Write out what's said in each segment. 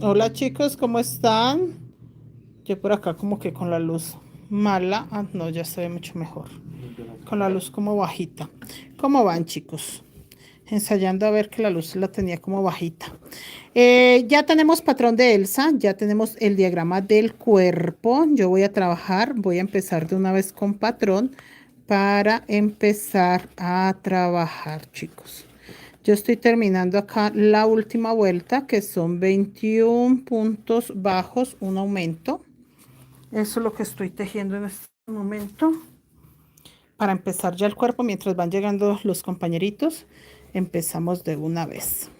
Hola chicos, ¿cómo están? Yo por acá como que con la luz mala. Ah, no, ya se ve mucho mejor. Con la luz como bajita. ¿Cómo van chicos? Ensayando a ver que la luz la tenía como bajita. Ya tenemos patrón de Elsa, ya tenemos el diagrama del cuerpo. Yo voy a trabajar, voy a empezar de una vez con patrón para empezar a trabajar, chicos. Yo estoy terminando acá la última vuelta, que son 21 puntos bajos, un aumento. Eso es lo que estoy tejiendo en este momento. Para empezar ya el cuerpo, mientras van llegando los compañeritos, empezamos de una vez.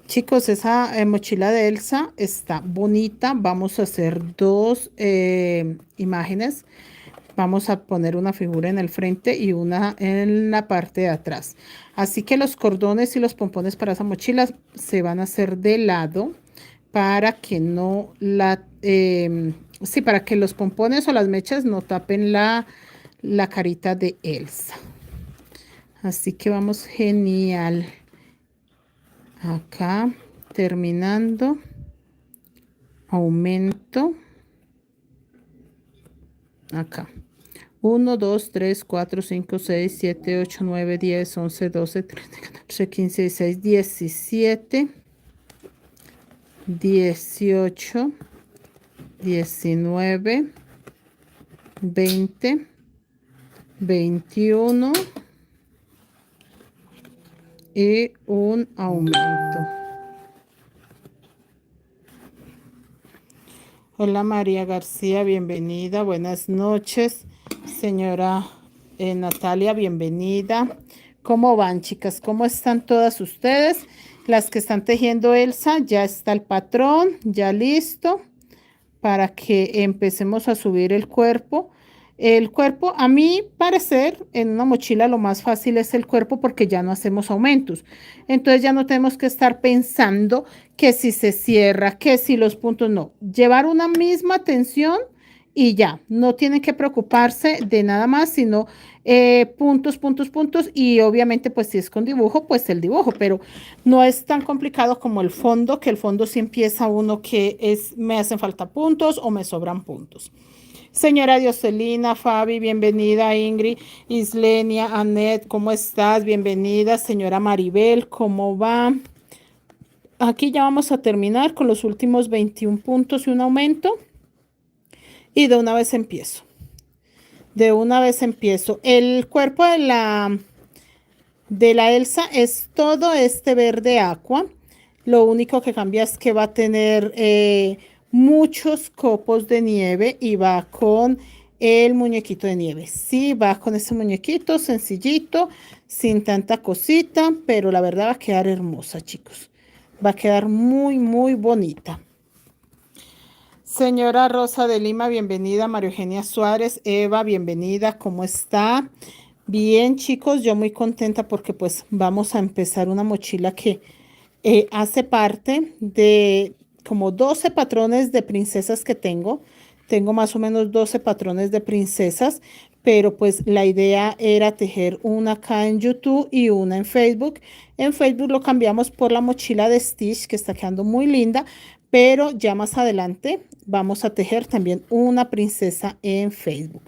Chicos, esa mochila de Elsa está bonita. Vamos a hacer dos imágenes. Vamos a poner una figura en el frente y una en la parte de atrás. Así que los cordones y los pompones para esa mochila se van a hacer de lado para que no sí, para que los pompones o las mechas no tapen la carita de Elsa. Así que vamos genial. Acá terminando. Aumento. Acá. 1, 2, 3, 4, 5, 6, 7, 8, 9, 10, 11, 12, 13, 14, 15, 16, 17, 18, 19, 20, 21 y un aumento. Hola María García, bienvenida. Buenas noches. Señora Natalia, bienvenida. ¿Cómo van, chicas? ¿Cómo están todas ustedes? Las que están tejiendo Elsa, ya está el patrón, ya listo para que empecemos a subir el cuerpo. El cuerpo, a mi parecer, en una mochila lo más fácil es el cuerpo porque ya no hacemos aumentos. Entonces ya no tenemos que estar pensando que si se cierra, que si los puntos no. Llevar una misma tensión y ya, no tienen que preocuparse de nada más, sino puntos, puntos, puntos y obviamente pues si es con dibujo, pues el dibujo, pero no es tan complicado como el fondo, que el fondo sí empieza uno que es, me hacen falta puntos o me sobran puntos. Señora Dioselina, Fabi, bienvenida, Ingrid, Islenia, Anet, ¿cómo estás? Bienvenida, señora Maribel, ¿cómo va? Aquí ya vamos a terminar con los últimos 21 puntos y un aumento. Y de una vez empiezo. De una vez empiezo. El cuerpo de la Elsa es todo este verde aqua. Lo único que cambia es que va a tener muchos copos de nieve y va con el muñequito de nieve. Sí, va con ese muñequito sencillito, sin tanta cosita, pero la verdad va a quedar hermosa, chicos. Va a quedar muy, muy bonita. Señora Rosa de Lima, bienvenida. María Eugenia Suárez, Eva, bienvenida. ¿Cómo está? Bien, chicos, yo muy contenta porque pues vamos a empezar una mochila que hace parte de como 12 patrones de princesas que tengo. Tengo más o menos 12 patrones de princesas, pero pues la idea era tejer una acá en YouTube y una en Facebook. En Facebook lo cambiamos por la mochila de Stitch, que está quedando muy linda, pero ya más adelante vamos a tejer también una princesa en Facebook.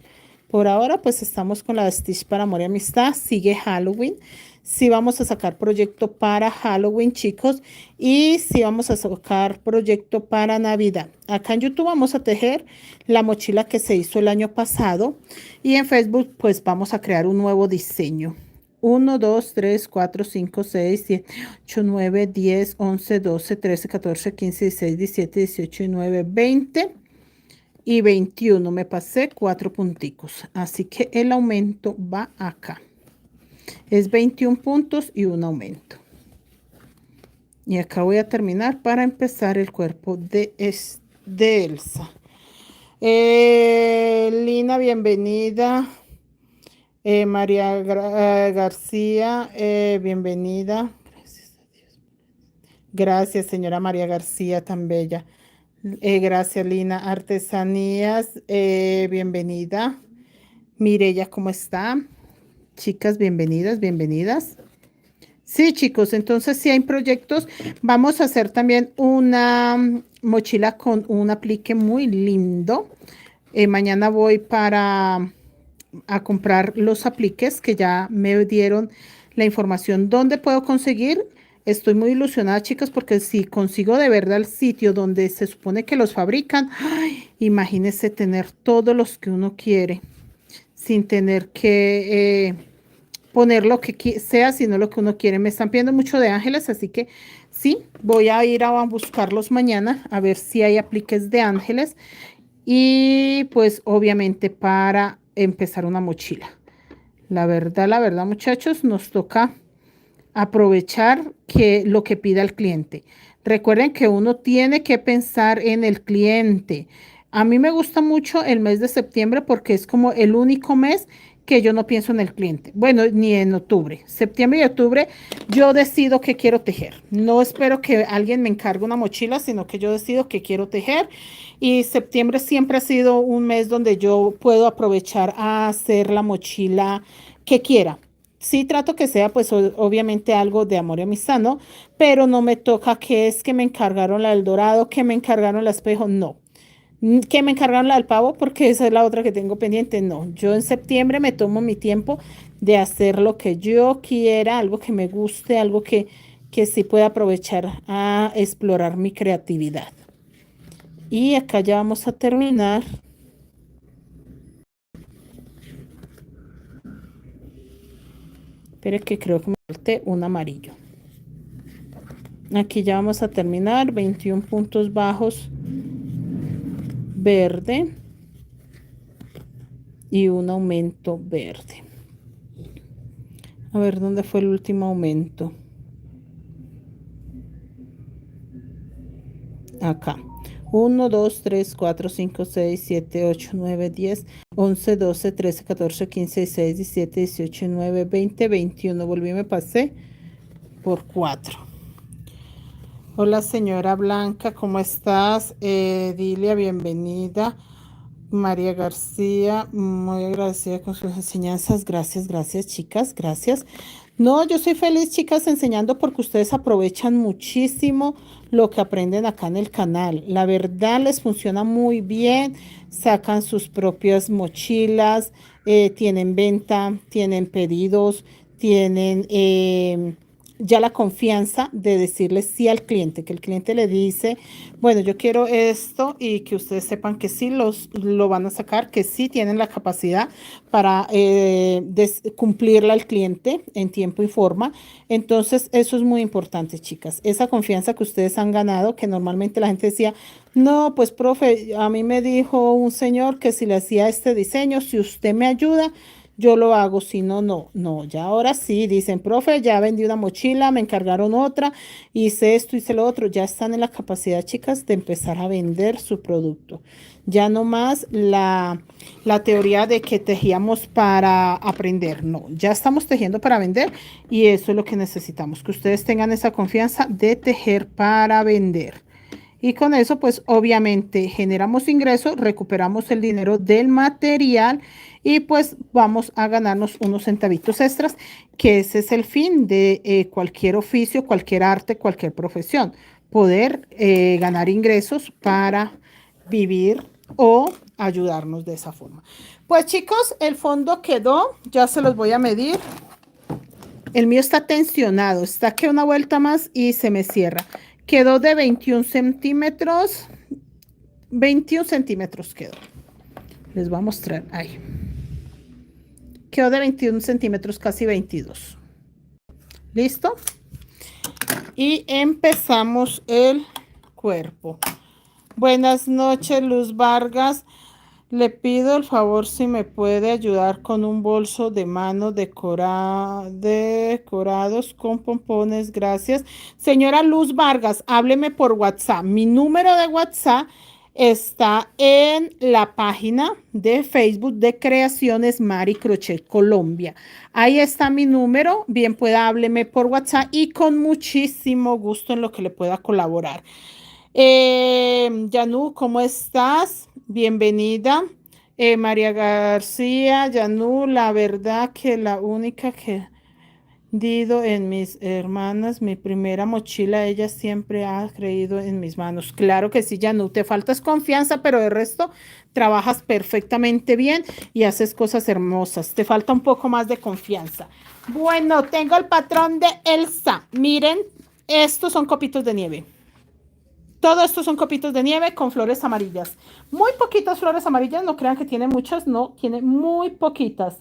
Por ahora, pues estamos con la de Stitch para Amor y Amistad. Sigue Halloween. Sí vamos a sacar proyecto para Halloween, chicos. Y sí vamos a sacar proyecto para Navidad. Acá en YouTube vamos a tejer la mochila que se hizo el año pasado. Y en Facebook, pues vamos a crear un nuevo diseño. 1, 2, 3, 4, 5, 6, 7, 8, 9, 10, 11, 12, 13, 14, 15, 16, 17, 18, 19, 20 y 21. Me pasé 4 punticos. Así que el aumento va acá. Es 21 puntos y un aumento. Y acá voy a terminar para empezar el cuerpo de Elsa. Lina, bienvenida. María García, bienvenida. Gracias a Dios. Gracias, señora María García, tan bella. Gracias, Lina. Artesanías, bienvenida. Mireya, ¿cómo está? Chicas, bienvenidas, bienvenidas. Sí, chicos, entonces si hay proyectos, vamos a hacer también una mochila con un aplique muy lindo. Mañana voy para a comprar los apliques que ya me dieron la información dónde puedo conseguir. Estoy muy ilusionada, chicas, porque si consigo de verdad el sitio donde se supone que los fabrican, ay, imagínese tener todos los que uno quiere, sin tener que poner lo que sea, sino lo que uno quiere. Me están pidiendo mucho de ángeles, así que sí, voy a ir a buscarlos mañana, a ver si hay apliques de ángeles. Y pues obviamente para empezar una mochila. La verdad, muchachos, nos toca aprovechar que lo que pida el cliente. Recuerden que uno tiene que pensar en el cliente. A mí me gusta mucho el mes de septiembre porque es como el único mes que yo no pienso en el cliente. Bueno, ni en octubre. Septiembre y octubre yo decido que quiero tejer. No espero que alguien me encargue una mochila, sino que yo decido que quiero tejer. Y septiembre siempre ha sido un mes donde yo puedo aprovechar a hacer la mochila que quiera. Sí trato que sea pues obviamente algo de amor y amistad, ¿no? Pero no me toca que es que me encargaron la del dorado, que me encargaron la espejo, no. Que me encargaron la del pavo porque esa es la otra que tengo pendiente, no. Yo en septiembre me tomo mi tiempo de hacer lo que yo quiera, algo que me guste, algo que sí pueda aprovechar a explorar mi creatividad. Y acá ya vamos a terminar. Pero que creo que me falté un amarillo. Aquí ya vamos a terminar, 21 puntos bajos verde y un aumento verde. A ver, ¿dónde fue el último aumento? Acá. 1, 2, 3, 4, 5, 6, 7, 8, 9, 10, 11, 12, 13, 14, 15, 16, 17, 18, 19, 20, 21. Volví y me pasé por 4. Hola señora Blanca, ¿cómo estás? Dilia, bienvenida. María García, muy agradecida con sus enseñanzas. Gracias, gracias, chicas, gracias. No, yo soy feliz, chicas, enseñando porque ustedes aprovechan muchísimo lo que aprenden acá en el canal. La verdad les funciona muy bien, sacan sus propias mochilas, tienen venta, tienen pedidos, tienen ya la confianza de decirle sí al cliente, que el cliente le dice, bueno, yo quiero esto y que ustedes sepan que sí lo van a sacar, que sí tienen la capacidad para cumplirla al cliente en tiempo y forma. Entonces, eso es muy importante, chicas. Esa confianza que ustedes han ganado, que normalmente la gente decía, no, pues, profe, a mí me dijo un señor que si le hacía este diseño, si usted me ayuda, yo lo hago, si no, no, no, ya ahora sí, dicen, profe, ya vendí una mochila, me encargaron otra, hice esto, hice lo otro, ya están en la capacidad, chicas, de empezar a vender su producto. Ya no más la teoría de que tejíamos para aprender, no, ya estamos tejiendo para vender y eso es lo que necesitamos, que ustedes tengan esa confianza de tejer para vender. Y con eso, pues obviamente generamos ingresos, recuperamos el dinero del material y pues vamos a ganarnos unos centavitos extras, que ese es el fin de cualquier oficio, cualquier arte, cualquier profesión, poder ganar ingresos para vivir o ayudarnos de esa forma. Pues chicos, el fondo quedó, ya se los voy a medir. El mío está tensionado, está que una vuelta más y se me cierra. Quedó de 21 centímetros. 21 centímetros quedó. Les voy a mostrar. Ahí. Quedó de 21 centímetros, casi 22. ¿Listo? Y empezamos el cuerpo. Buenas noches, Luz Vargas. Le pido el favor si me puede ayudar con un bolso de mano decorados con pompones. Gracias. Señora Luz Vargas, hábleme por WhatsApp. Mi número de WhatsApp está en la página de Facebook de Creaciones Mari Crochet Colombia. Ahí está mi número. Bien pueda hábleme por WhatsApp y con muchísimo gusto en lo que le pueda colaborar. Yanú, ¿cómo estás? Bienvenida. María García, Yanú, la verdad que la única que creído en mis hermanas, mi primera mochila, ella siempre ha creído en mis manos. Claro que sí, Janu, te faltas confianza, pero de resto trabajas perfectamente bien y haces cosas hermosas. Te falta un poco más de confianza. Bueno, tengo el patrón de Elsa. Miren, estos son copitos de nieve. Todo esto son copitos de nieve con flores amarillas. Muy poquitas flores amarillas, no crean que tiene muchas, no, tiene muy poquitas.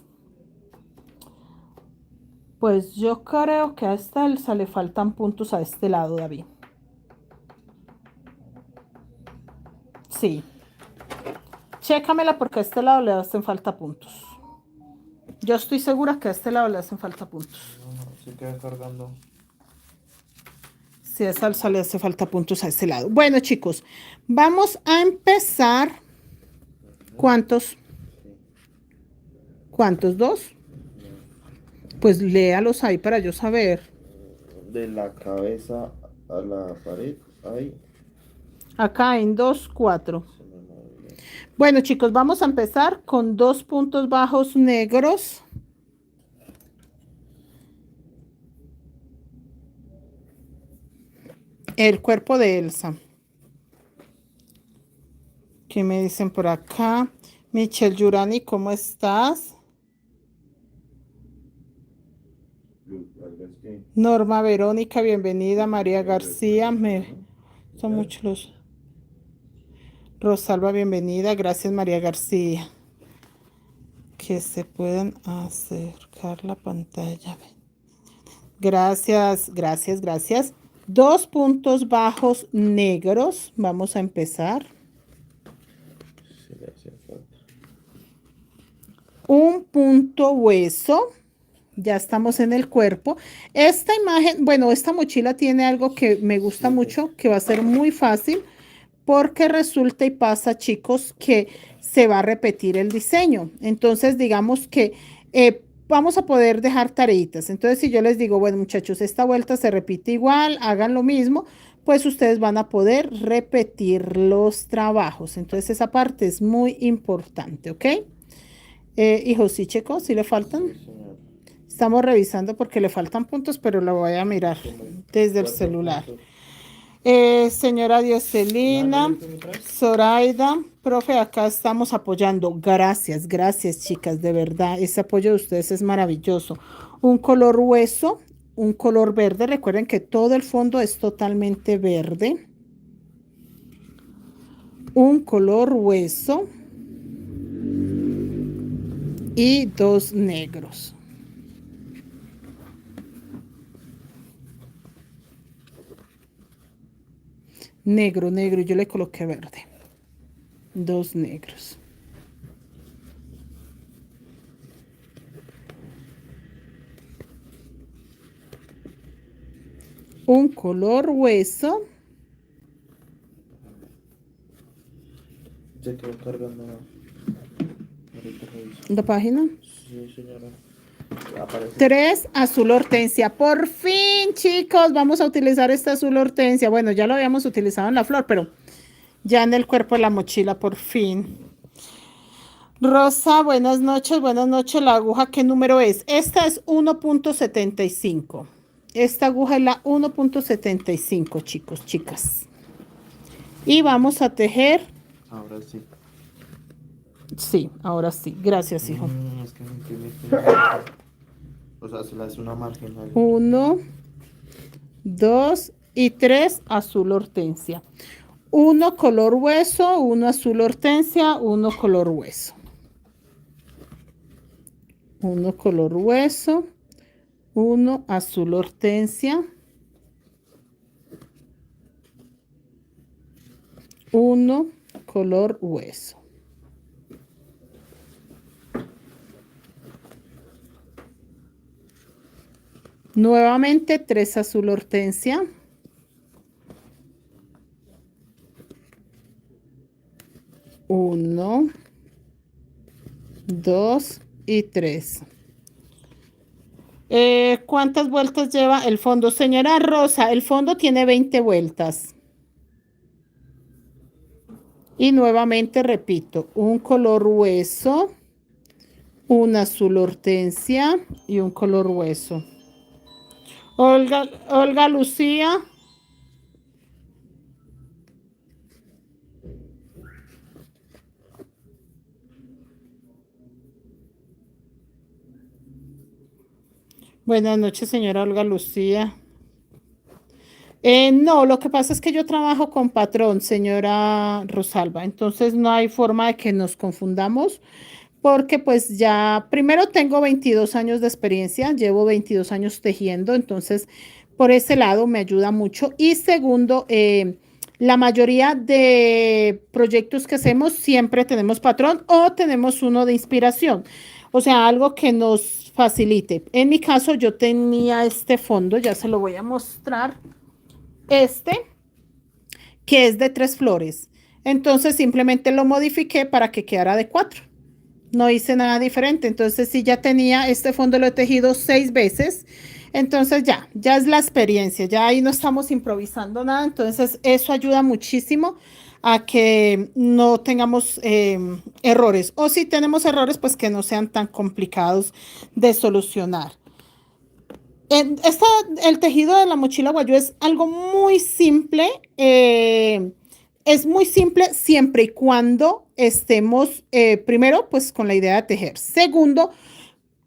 Pues yo creo que a esta Elsa le faltan puntos a este lado, David. Sí. Chécamela porque a este lado le hacen falta puntos. Yo estoy segura que a este lado le hacen falta puntos. No, se queda cargando. Si a esa Elsa le hace falta puntos a este lado. Bueno, chicos, vamos a empezar. ¿Cuántos? ¿Cuántos? ¿Dos? Pues léalos ahí para yo saber. De la cabeza a la pared hay. Acá en 2, 4. Se me movió. Bueno, chicos, vamos a empezar con 2 puntos bajos negros. El cuerpo de Elsa. ¿Qué me dicen por acá? Michelle Yurani, ¿cómo estás? Norma Verónica, bienvenida. María García, son muchos los. Rosalba, bienvenida. Gracias, María García. Que se puedan acercar la pantalla. Gracias, gracias, gracias. 2 puntos bajos negros. Vamos a empezar. Se le hacía falta. Un punto hueso. Ya estamos en el cuerpo. Esta imagen, bueno, esta mochila tiene algo que me gusta mucho, que va a ser muy fácil, porque resulta y pasa, chicos, que se va a repetir el diseño. Entonces, digamos que vamos a poder dejar tareitas. Entonces, si yo les digo, bueno, muchachos, esta vuelta se repite igual, hagan lo mismo, pues ustedes van a poder repetir los trabajos. Entonces, esa parte es muy importante, ¿ok? Hijos, sí, chicos, ¿sí le faltan? Sí, señor. Estamos revisando porque le faltan puntos, pero lo voy a mirar desde el 4 celular. puntos. Señora Dioselina, Zoraida, profe, acá estamos apoyando. Gracias, gracias, chicas, de verdad. Ese apoyo de ustedes es maravilloso. Un color hueso, un color verde. Recuerden que todo el fondo es totalmente verde. Un color hueso y 2 negros. Negro, negro, yo le coloqué verde. 2 negros. Un color hueso. Se quedó cargando. Ahorita reviso. La página. Sí, señora. Aparece. 3, azul hortensia. Por fin, chicos, vamos a utilizar este azul hortensia. Bueno, ya lo habíamos utilizado en la flor, pero ya en el cuerpo de la mochila, por fin. Rosa, buenas noches, buenas noches. La aguja, ¿qué número es? Esta es 1.75. Esta aguja es la 1.75, chicos, chicas. Y vamos a tejer. Ahora sí. Sí, ahora sí. Gracias, hijo. Es que no entiendo. O sea, se le hace una marginal. 1, 2 y 3, azul hortensia. 1 color hueso, 1 azul hortensia, 1 color hueso. 1 color hueso, 1 azul hortensia, 1 color hueso. Nuevamente 3 azul hortensia. 1, 2 y 3. ¿Cuántas vueltas lleva el fondo? Señora Rosa, el fondo tiene 20 vueltas. Y nuevamente repito, un color hueso, un azul hortensia y un color hueso. Olga Lucía. Buenas noches, señora Olga Lucía. No, lo que pasa es que yo trabajo con patrón, señora Rosalba, entonces no hay forma de que nos confundamos porque pues ya, primero tengo 22 años de experiencia, llevo 22 años tejiendo, entonces por ese lado me ayuda mucho. Y segundo, la mayoría de proyectos que hacemos siempre tenemos patrón o tenemos uno de inspiración, o sea, algo que nos facilite. En mi caso, yo tenía este fondo, ya se lo voy a mostrar, este, que es de 3 flores. Entonces simplemente lo modifiqué para que quedara de 4. No hice nada diferente. Entonces, si ya tenía este fondo, lo he tejido 6 veces. Entonces, ya es la experiencia. Ya ahí no estamos improvisando nada. Entonces, eso ayuda muchísimo a que no tengamos errores. O si tenemos errores, pues que no sean tan complicados de solucionar. Esta, el tejido de la mochila guayú es algo muy simple. Es muy simple siempre y cuando estemos, primero, pues con la idea de tejer. Segundo,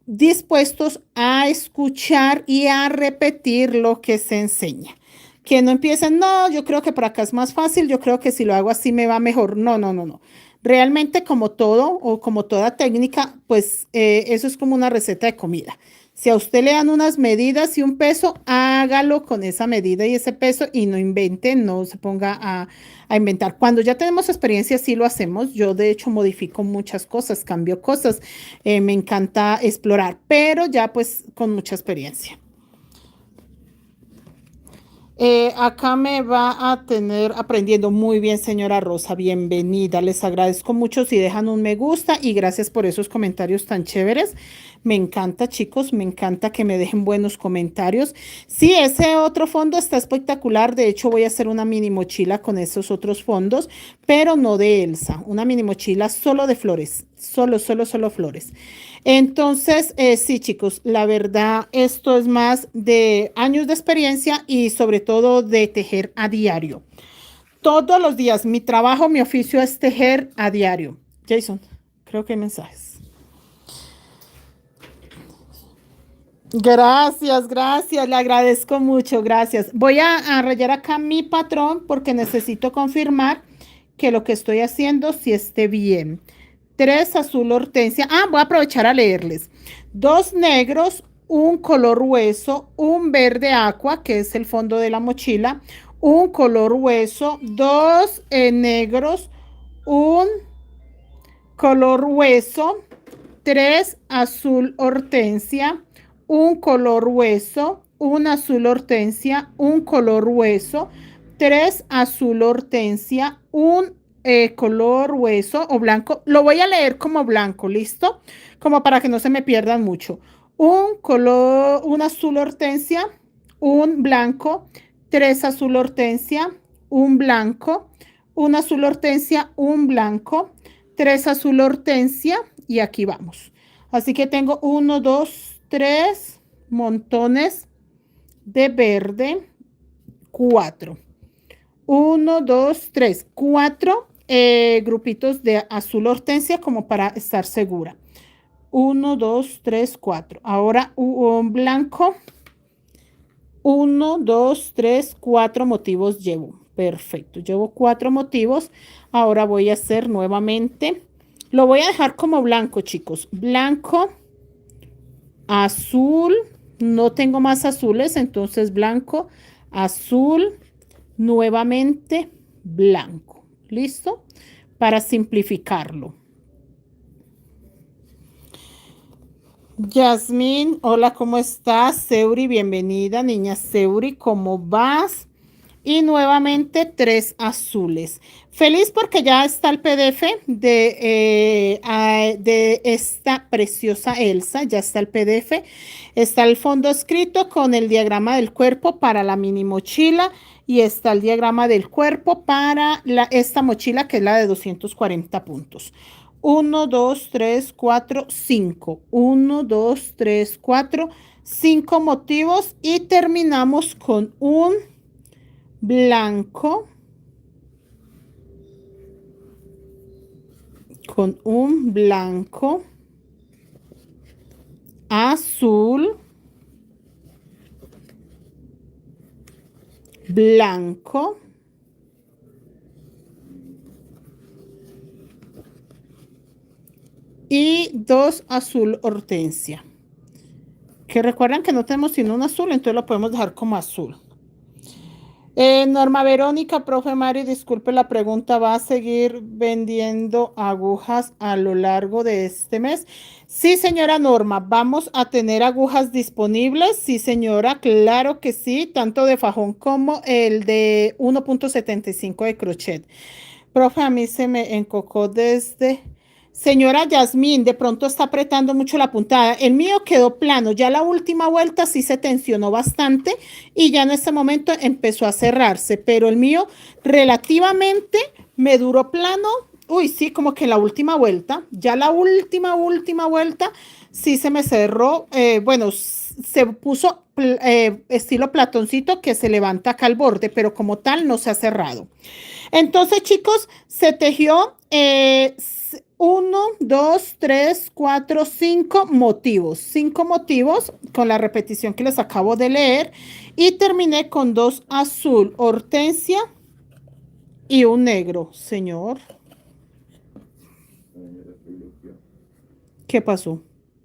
dispuestos a escuchar y a repetir lo que se enseña. Que no empiecen, no, yo creo que por acá es más fácil, yo creo que si lo hago así me va mejor. No, no, no, no. Realmente como todo o como toda técnica, pues eso es como una receta de comida. Si a usted le dan unas medidas y un peso, hágalo con esa medida y ese peso y no invente, no se ponga a inventar. Cuando ya tenemos experiencia, sí lo hacemos. Yo de hecho modifico muchas cosas, cambio cosas, me encanta explorar, pero ya pues con mucha experiencia. Acá me va a tener aprendiendo muy bien, señora Rosa. Bienvenida. Les agradezco mucho si dejan un me gusta y gracias por esos comentarios tan chéveres. Me encanta, chicos, me encanta que me dejen buenos comentarios. Sí, ese otro fondo está espectacular. De hecho, voy a hacer una mini mochila con esos otros fondos, pero no de Elsa. Una mini mochila solo de flores. Solo flores. Entonces, sí, chicos, la verdad, esto es más de años de experiencia y sobre todo de tejer a diario. Todos los días, mi trabajo, mi oficio es tejer a diario. Jason, creo que hay mensajes. Gracias, le agradezco mucho, gracias. Voy a rayar acá mi patrón porque necesito confirmar que lo que estoy haciendo sí esté bien. 3 azul hortensia. Ah, voy a aprovechar a leerles. 2 negros, un color hueso, un verde aqua, que es el fondo de la mochila, un color hueso, 2 negros, un color hueso, 3 azul hortensia, un color hueso, un azul hortensia, un color hueso, 3 azul hortensia, un color hueso o blanco. Lo voy a leer como blanco, ¿listo? Como para que no se me pierdan mucho. Un color, un azul hortensia, un blanco, 3 azul hortensia, un blanco, un azul hortensia, un blanco, 3 azul hortensia y aquí vamos. Así que tengo 1, 2, 3 montones de verde, 4. 1, 2, 3, 4 grupitos de azul hortensia como para estar segura. 1, 2, 3, 4. Ahora un blanco. 1, 2, 3, 4 motivos llevo. Perfecto, llevo 4 motivos. Ahora voy a hacer nuevamente. Lo voy a dejar como blanco, chicos. Blanco, azul. No tengo más azules, entonces blanco, azul, nuevamente blanco. ¿Listo? Para simplificarlo. Yasmín, hola, ¿cómo estás? Seuri, bienvenida, niña Seuri, ¿cómo vas? Y nuevamente 3 azules. Feliz porque ya está el PDF de esta preciosa Elsa, ya está el PDF. Está el fondo escrito con el diagrama del cuerpo para la mini mochila y está el diagrama del cuerpo para esta mochila que es la de 240 puntos. 1, 2, 3, 4, 5. 1, 2, 3, 4, 5 motivos y terminamos con un blanco, azul, blanco, y 2 azul hortensia. Que recuerdan que no tenemos sino un azul, entonces lo podemos dejar como azul. Norma Verónica, profe Mari, disculpe la pregunta, ¿va a seguir vendiendo agujas a lo largo de este mes? Sí, señora Norma, vamos a tener agujas disponibles. Sí, señora, claro que sí, tanto de fajón como el de 1.75 de crochet. Profe, a mí se me encocó desde... Señora Yasmín, de pronto está apretando mucho la puntada. El mío quedó plano. Ya la última vuelta sí se tensionó bastante y ya en este momento empezó a cerrarse. Pero el mío relativamente me duró plano. Uy, sí, como que la última vuelta. Ya la última vuelta sí se me cerró. Bueno, se puso estilo platoncito que se levanta acá al borde, pero como tal no se ha cerrado. Entonces, chicos, se tejió 1, 2, 3, 4, 5 motivos. 5 motivos con la repetición que les acabo de leer. Y terminé con 2 azul, hortensia y un negro, señor. ¿Qué pasó?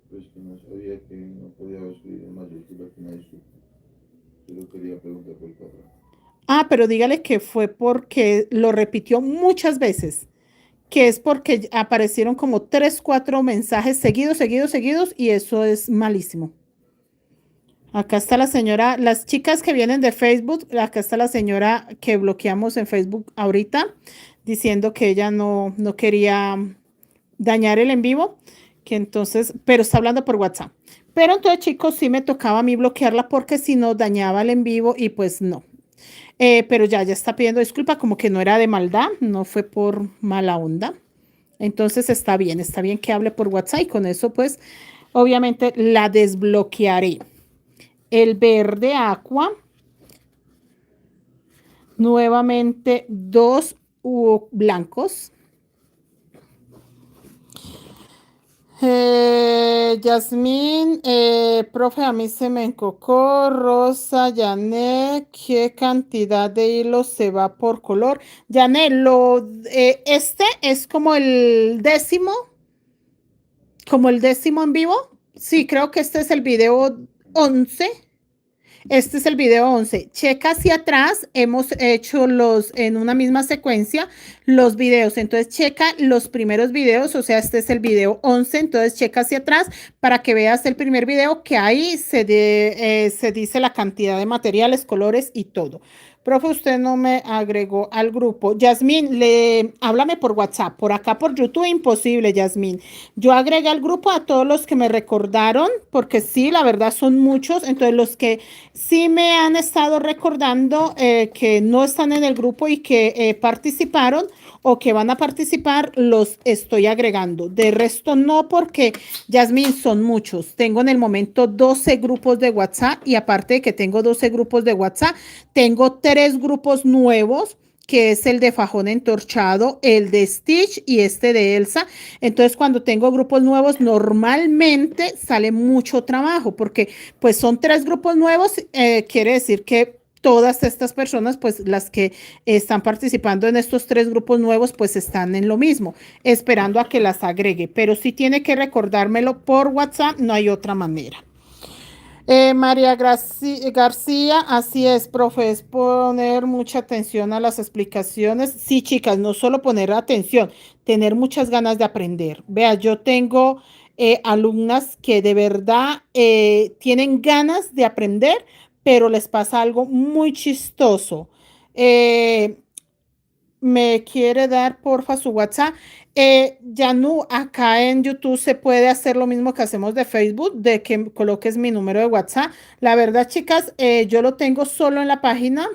Pues que no sabía que no podía subir en mayúscula que nadie supo. Solo quería preguntar por el patrón. Ah, pero dígale que fue porque lo repitió muchas veces, que es porque aparecieron como 3, 4 mensajes seguidos, y eso es malísimo. Acá está la señora, las chicas que vienen de Facebook, acá está la señora que bloqueamos en Facebook ahorita, diciendo que ella no quería dañar el en vivo, que entonces, pero está hablando por WhatsApp. Pero entonces, chicos, sí me tocaba a mí bloquearla porque si no dañaba el en vivo y pues no. Pero ya está pidiendo disculpa, como que no era de maldad, no fue por mala onda. Entonces está bien que hable por WhatsApp y con eso pues obviamente la desbloquearé. El verde aqua, nuevamente 2 blancos. Yasmín, profe, a mí se me encocó. Rosa, Janet, ¿qué cantidad de hilos se va por color? Janet, este es como el décimo en vivo. Sí, creo que este es el video 11. Este es el video 11. Checa hacia atrás, hemos hecho en una misma secuencia los videos. Entonces checa los primeros videos, o sea, este es el video 11. Entonces checa hacia atrás para que veas el primer video que ahí se dice la cantidad de materiales, colores y todo. Profe, usted no me agregó al grupo. Yasmín, háblame por WhatsApp. Por acá por YouTube, imposible, Yasmín. Yo agregué al grupo a todos los que me recordaron, porque sí, la verdad son muchos. Entonces, los que sí me han estado recordando que no están en el grupo y que participaron o que van a participar, los estoy agregando. De resto no, porque Yasmín son muchos. Tengo en el momento 12 grupos de WhatsApp y aparte de que tengo 12 grupos de WhatsApp, tengo 3 grupos nuevos, que es el de fajón entorchado, el de Stitch y este de Elsa. Entonces, cuando tengo grupos nuevos, normalmente sale mucho trabajo, porque pues son 3 grupos nuevos, quiere decir que todas estas personas, pues las que están participando en estos 3 grupos nuevos, pues están en lo mismo, esperando a que las agregue, pero sí tiene que recordármelo por WhatsApp, no hay otra manera. María García, así es, profe, es poner mucha atención a las explicaciones. Sí, chicas, no solo poner atención, tener muchas ganas de aprender. Vea, yo tengo alumnas que de verdad tienen ganas de aprender, pero les pasa algo muy chistoso. Eh, ¿Me quiere dar, porfa, su WhatsApp? Yanu, acá en YouTube se puede hacer lo mismo que hacemos de Facebook, de que coloques mi número de WhatsApp. La verdad, chicas, yo lo tengo solo en la página,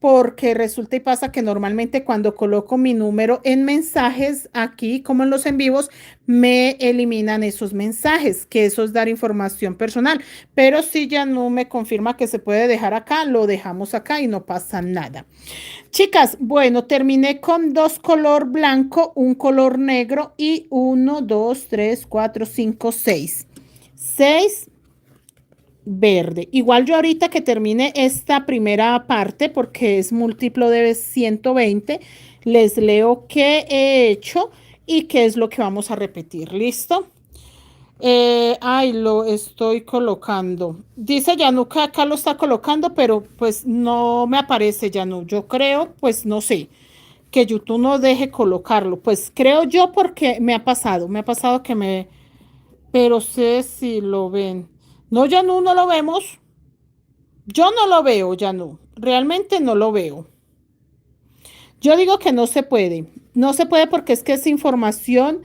porque resulta y pasa que normalmente cuando coloco mi número en mensajes aquí, como en los en vivos, me eliminan esos mensajes, que eso es dar información personal. Pero si ya no me confirma que se puede dejar acá, lo dejamos acá y no pasa nada. Chicas, bueno, terminé con dos color blanco, un color negro y uno, dos, tres, cuatro, cinco, seis. Seis verde. Igual yo ahorita que termine esta primera parte, porque es múltiplo de 120, les leo qué he hecho y qué es lo que vamos a repetir. ¿Listo? Ay, lo estoy colocando. Dice Yanu que acá lo está colocando, pero pues no me aparece Yanu. Yo creo, pues no sé, que YouTube no deje colocarlo. Pues creo yo porque me ha pasado que me, pero sé si lo ven. No, Yanu, no lo vemos. Yo no lo veo, Yanu. Realmente no lo veo. Yo digo que no se puede. No se puede porque es que es información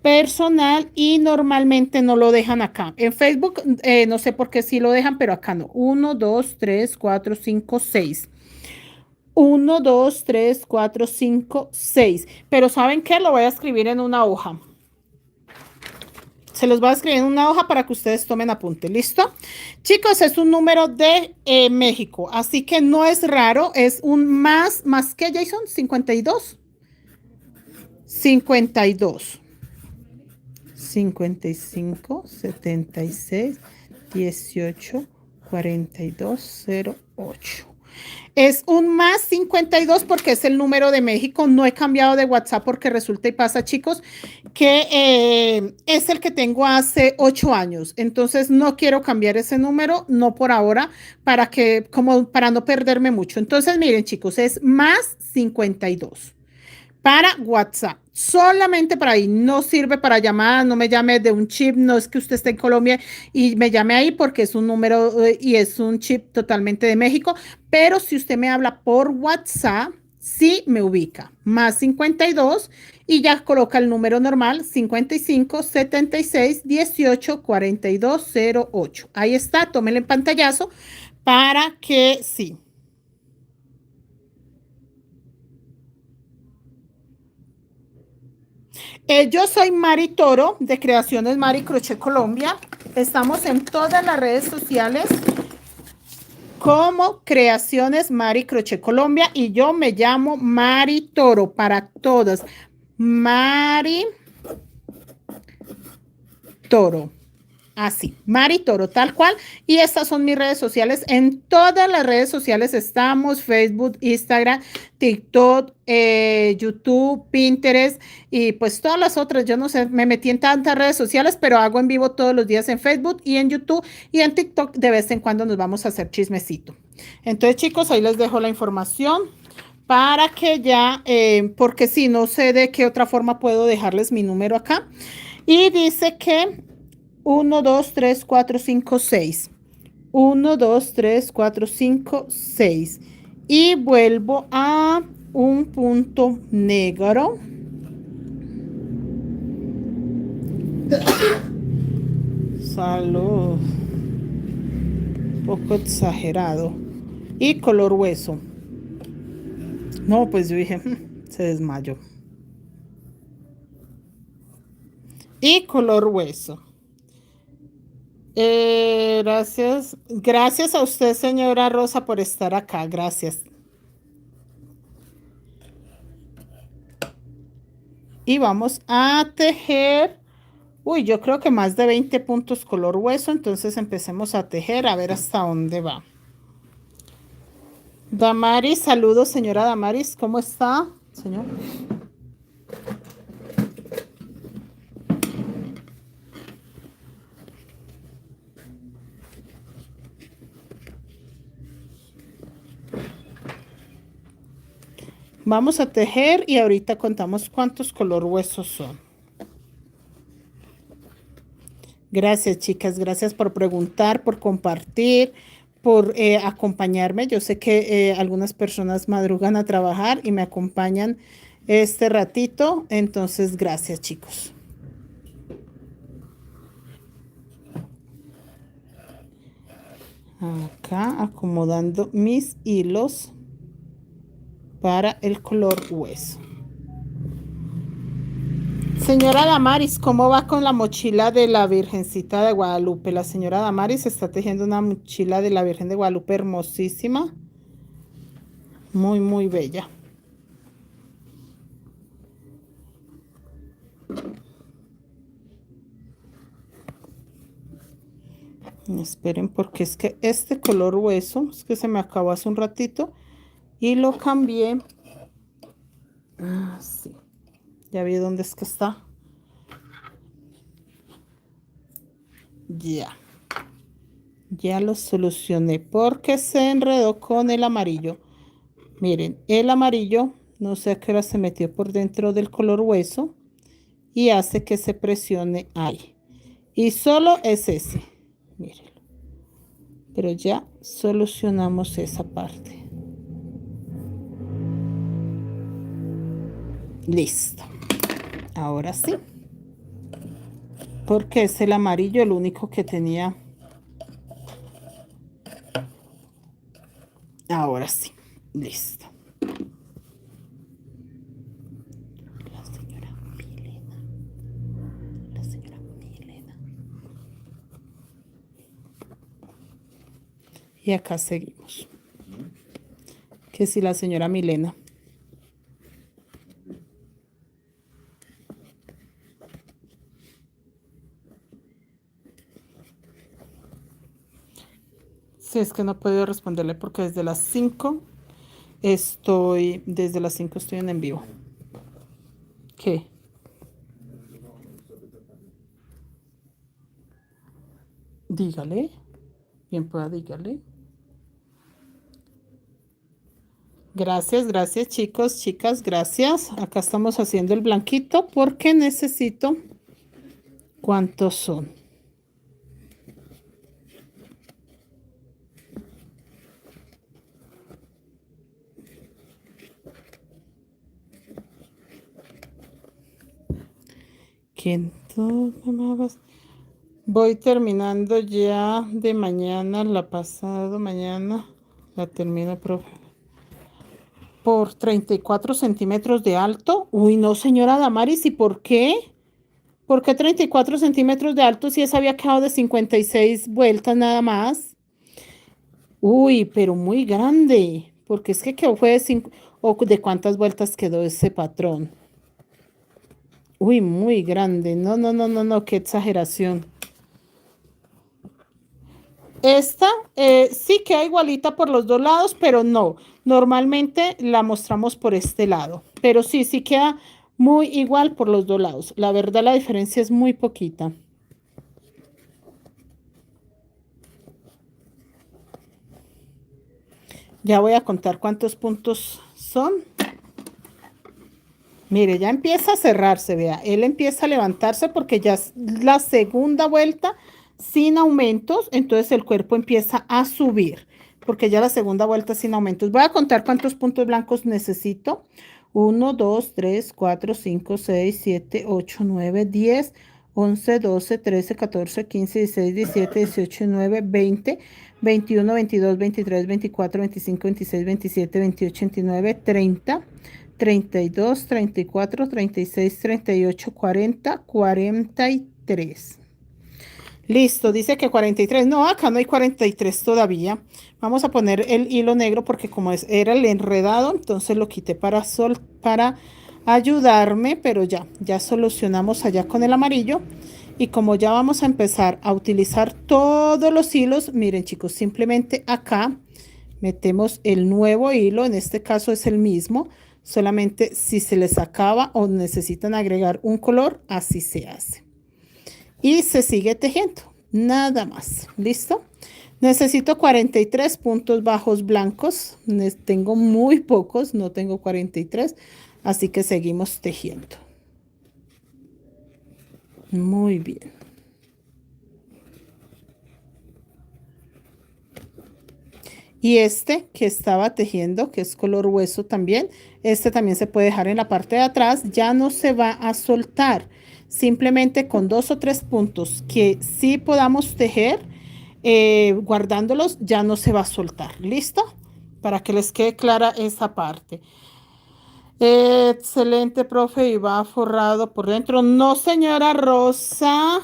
personal y normalmente no lo dejan acá. En Facebook no sé por qué sí lo dejan, pero acá no. Uno, 2, 3, 4, 5, 6. Uno, 2, 3, 4, 5, 6. Pero ¿saben qué? Lo voy a escribir en una hoja. Se los voy a escribir en una hoja para que ustedes tomen apunte. ¿Listo? Chicos, es un número de México, así que no es raro. Es un más que Jason, 52. 52. 55, 76, 18, 42, 08. Es un más 52 porque es el número de México. No he cambiado de WhatsApp porque resulta y pasa, chicos, que es el que tengo hace 8 años. Entonces no quiero cambiar ese número, no por ahora, para que, como para no perderme mucho. Entonces, miren, chicos, es más 52 para WhatsApp. Solamente para ahí, no sirve para llamadas, no me llame de un chip, no es que usted esté en Colombia y me llame ahí porque es un número y es un chip totalmente de México, pero si usted me habla por WhatsApp, sí me ubica, más 52 y ya coloca el número normal, 55 76 18 42 08. Ahí está, tómele el pantallazo para que sí. Yo soy Mari Toro de Creaciones Mari Crochet Colombia. Estamos en todas las redes sociales como Creaciones Mari Crochet Colombia y yo me llamo Mari Toro para todas. Mari Toro. Así, Mari Toro, tal cual. Y estas son mis redes sociales. En todas las redes sociales estamos, Facebook, Instagram, TikTok, YouTube, Pinterest y pues todas las otras. Yo no sé, me metí en tantas redes sociales, pero hago en vivo todos los días en Facebook y en YouTube y en TikTok de vez en cuando nos vamos a hacer chismecito. Entonces, chicos, ahí les dejo la información para que ya, porque si no sé de qué otra forma puedo dejarles mi número acá. Y dice que 1, 2, 3, 4, 5, 6. 1, 2, 3, 4, 5, 6. Y vuelvo a un punto negro. Salud. Un poco exagerado. Y color hueso. No, pues yo dije, se desmayó. Y color hueso. Gracias. Gracias a usted, señora Rosa, por estar acá. Gracias. Y vamos a tejer. Uy, yo creo que más de 20 puntos color hueso. Entonces empecemos a tejer a ver hasta dónde va. Damaris, saludos, señora Damaris. ¿Cómo está, señor? Vamos a tejer y ahorita contamos cuántos color huesos son. Gracias, chicas. Gracias por preguntar, por compartir, por acompañarme. Yo sé que algunas personas madrugan a trabajar y me acompañan este ratito. Entonces, gracias, chicos. Acá acomodando mis hilos. para el color hueso. Señora Damaris, ¿cómo va con la mochila de la Virgencita de Guadalupe? La señora Damaris está tejiendo una mochila de la Virgen de Guadalupe hermosísima. Muy, muy bella. Esperen, porque es que este color hueso, es que se me acabó hace un ratito y lo cambié. Ah, sí. Ya vi dónde es que está. Ya. Ya lo solucioné porque se enredó con el amarillo. Miren, el amarillo, no sé a qué hora se metió por dentro del color hueso y hace que se presione ahí. Y solo es ese. Miren. Pero ya solucionamos esa parte. Listo. Ahora sí. Porque es el amarillo el único que tenía. Ahora sí. Listo. La señora Milena. La señora Milena. Y acá seguimos. Que si la señora Milena. Sí, es que no he podido responderle porque desde las 5 estoy en vivo. ¿Qué? Dígale. Bien pueda, dígale. Gracias, gracias chicos, chicas, gracias. Acá estamos haciendo el blanquito porque necesito. ¿Cuántos son? ¿Quién tú me hagas? Voy terminando ya de mañana, la pasado mañana, la termino, profe. Por 34 centímetros de alto. Uy, no, señora Damaris, ¿y por qué? ¿Por qué 34 centímetros de alto si esa había quedado de 56 vueltas nada más? Uy, pero muy grande, porque es que quedó fue de 5, o de cuántas vueltas quedó ese patrón. Uy, muy grande. No, no, no, no, no, qué exageración. Esta sí queda igualita por los dos lados, pero no. Normalmente la mostramos por este lado. Pero sí, sí queda muy igual por los dos lados. La verdad, la diferencia es muy poquita. Ya voy a contar cuántos puntos son. Mire, ya empieza a cerrarse, vea. Él empieza a levantarse porque ya es la segunda vuelta sin aumentos. Entonces el cuerpo empieza a subir porque ya la segunda vuelta sin aumentos. Voy a contar cuántos puntos blancos necesito. 1, 2, 3, 4, 5, 6, 7, 8, 9, 10, 11, 12, 13, 14, 15, 16, 17, 18, 19, 20, 21, 22, 23, 24, 25, 26, 27, 28, 29, 30. 32, 34, 36, 38, 40, 43. Listo, dice que 43. No, acá no hay 43 todavía. Vamos a poner el hilo negro porque como era el enredado, entonces lo quité para ayudarme, pero ya solucionamos allá con el amarillo. Y como ya vamos a empezar a utilizar todos los hilos, miren chicos, simplemente acá metemos el nuevo hilo, en este caso es el mismo. Solamente si se les acaba o necesitan agregar un color, así se hace. Y se sigue tejiendo, nada más. ¿Listo? Necesito 43 puntos bajos blancos. Tengo muy pocos, no tengo 43. Así que seguimos tejiendo. Muy bien. Y este que estaba tejiendo, que es color hueso también, este también se puede dejar en la parte de atrás, ya no se va a soltar. Simplemente con 2 o 3 puntos que sí podamos tejer, guardándolos, ya no se va a soltar. ¿Listo? Para que les quede clara esa parte. Excelente, profe, y va forrado por dentro. No, señora Rosa,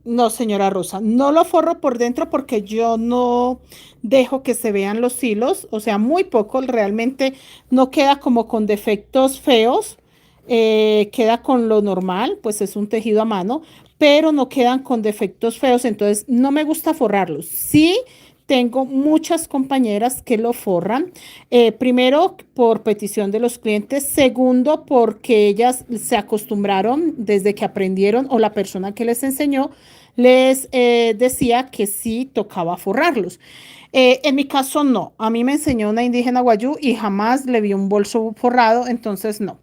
no, señora Rosa, no lo forro por dentro porque yo no dejo que se vean los hilos, o sea, muy poco, realmente no queda como con defectos feos, queda con lo normal, pues es un tejido a mano, pero no quedan con defectos feos, entonces no me gusta forrarlos. Sí, tengo muchas compañeras que lo forran. Primero, por petición de los clientes. Segundo, porque ellas se acostumbraron desde que aprendieron o la persona que les enseñó les decía que sí tocaba forrarlos. En mi caso, no. A mí me enseñó una indígena guayú y jamás le vi un bolso forrado, entonces no.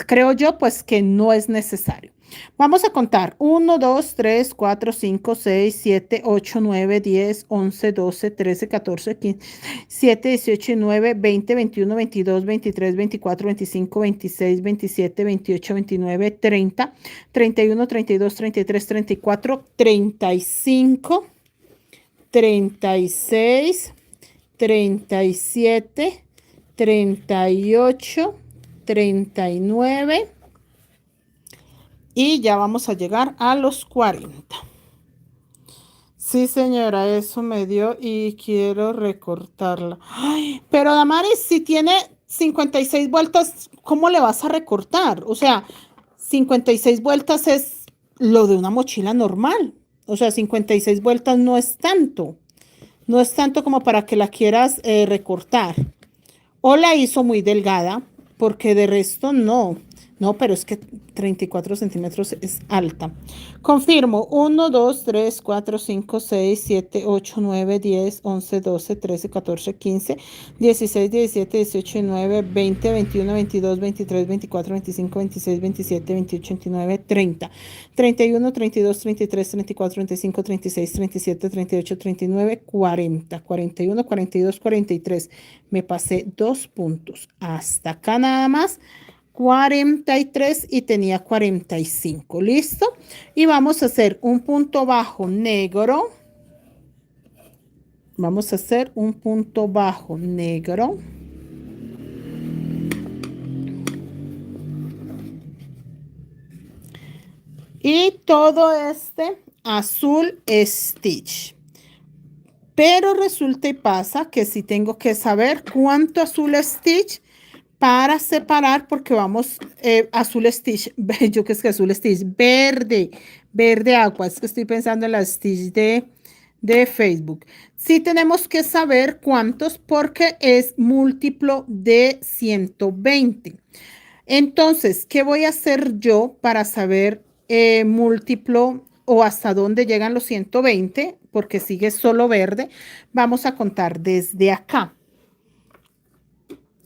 Creo yo, pues, que no es necesario. Vamos a contar. 1, 2, 3, 4, 5, 6, 7, 8, 9, 10, 11, 12, 13, 14, 15, 7, 18, 19, 20, 21, 22, 23, 24, 25, 26, 27, 28, 29, 30, 31, 32, 33, 34, 35, 36, 37, 38, 39 y ya vamos a llegar a los 40. Sí, señora, eso me dio y quiero recortarla. Ay, pero Damaris, si tiene 56 vueltas, ¿cómo le vas a recortar? O sea, 56 vueltas es lo de una mochila normal. O sea, 56 vueltas no es tanto. No es tanto como para que la quieras recortar. O la hizo muy delgada, porque de resto no. No, pero es que 34 centímetros es alta. Confirmo. 1, 2, 3, 4, 5, 6, 7, 8, 9, 10, 11, 12, 13, 14, 15, 16, 17, 18, 19, 20, 21, 22, 23, 24, 25, 26, 27, 28, 29, 30, 31, 32, 33, 34, 35, 36, 37, 38, 39, 40, 41, 42, 43. Me pasé 2 puntos. Hasta acá nada más. 43 y tenía 45. ¿Listo? Y vamos a hacer un punto bajo negro. Vamos a hacer un punto bajo negro. Y todo este azul stitch. Pero resulta y pasa que si tengo que saber cuánto azul stitch para separar, porque vamos azul stitch, yo que es que azul stitch, verde, verde agua, es que estoy pensando en la stitch de Facebook. Sí tenemos que saber cuántos porque es múltiplo de 120. Entonces, ¿qué voy a hacer yo para saber múltiplo o hasta dónde llegan los 120? Porque sigue solo verde. Vamos a contar desde acá.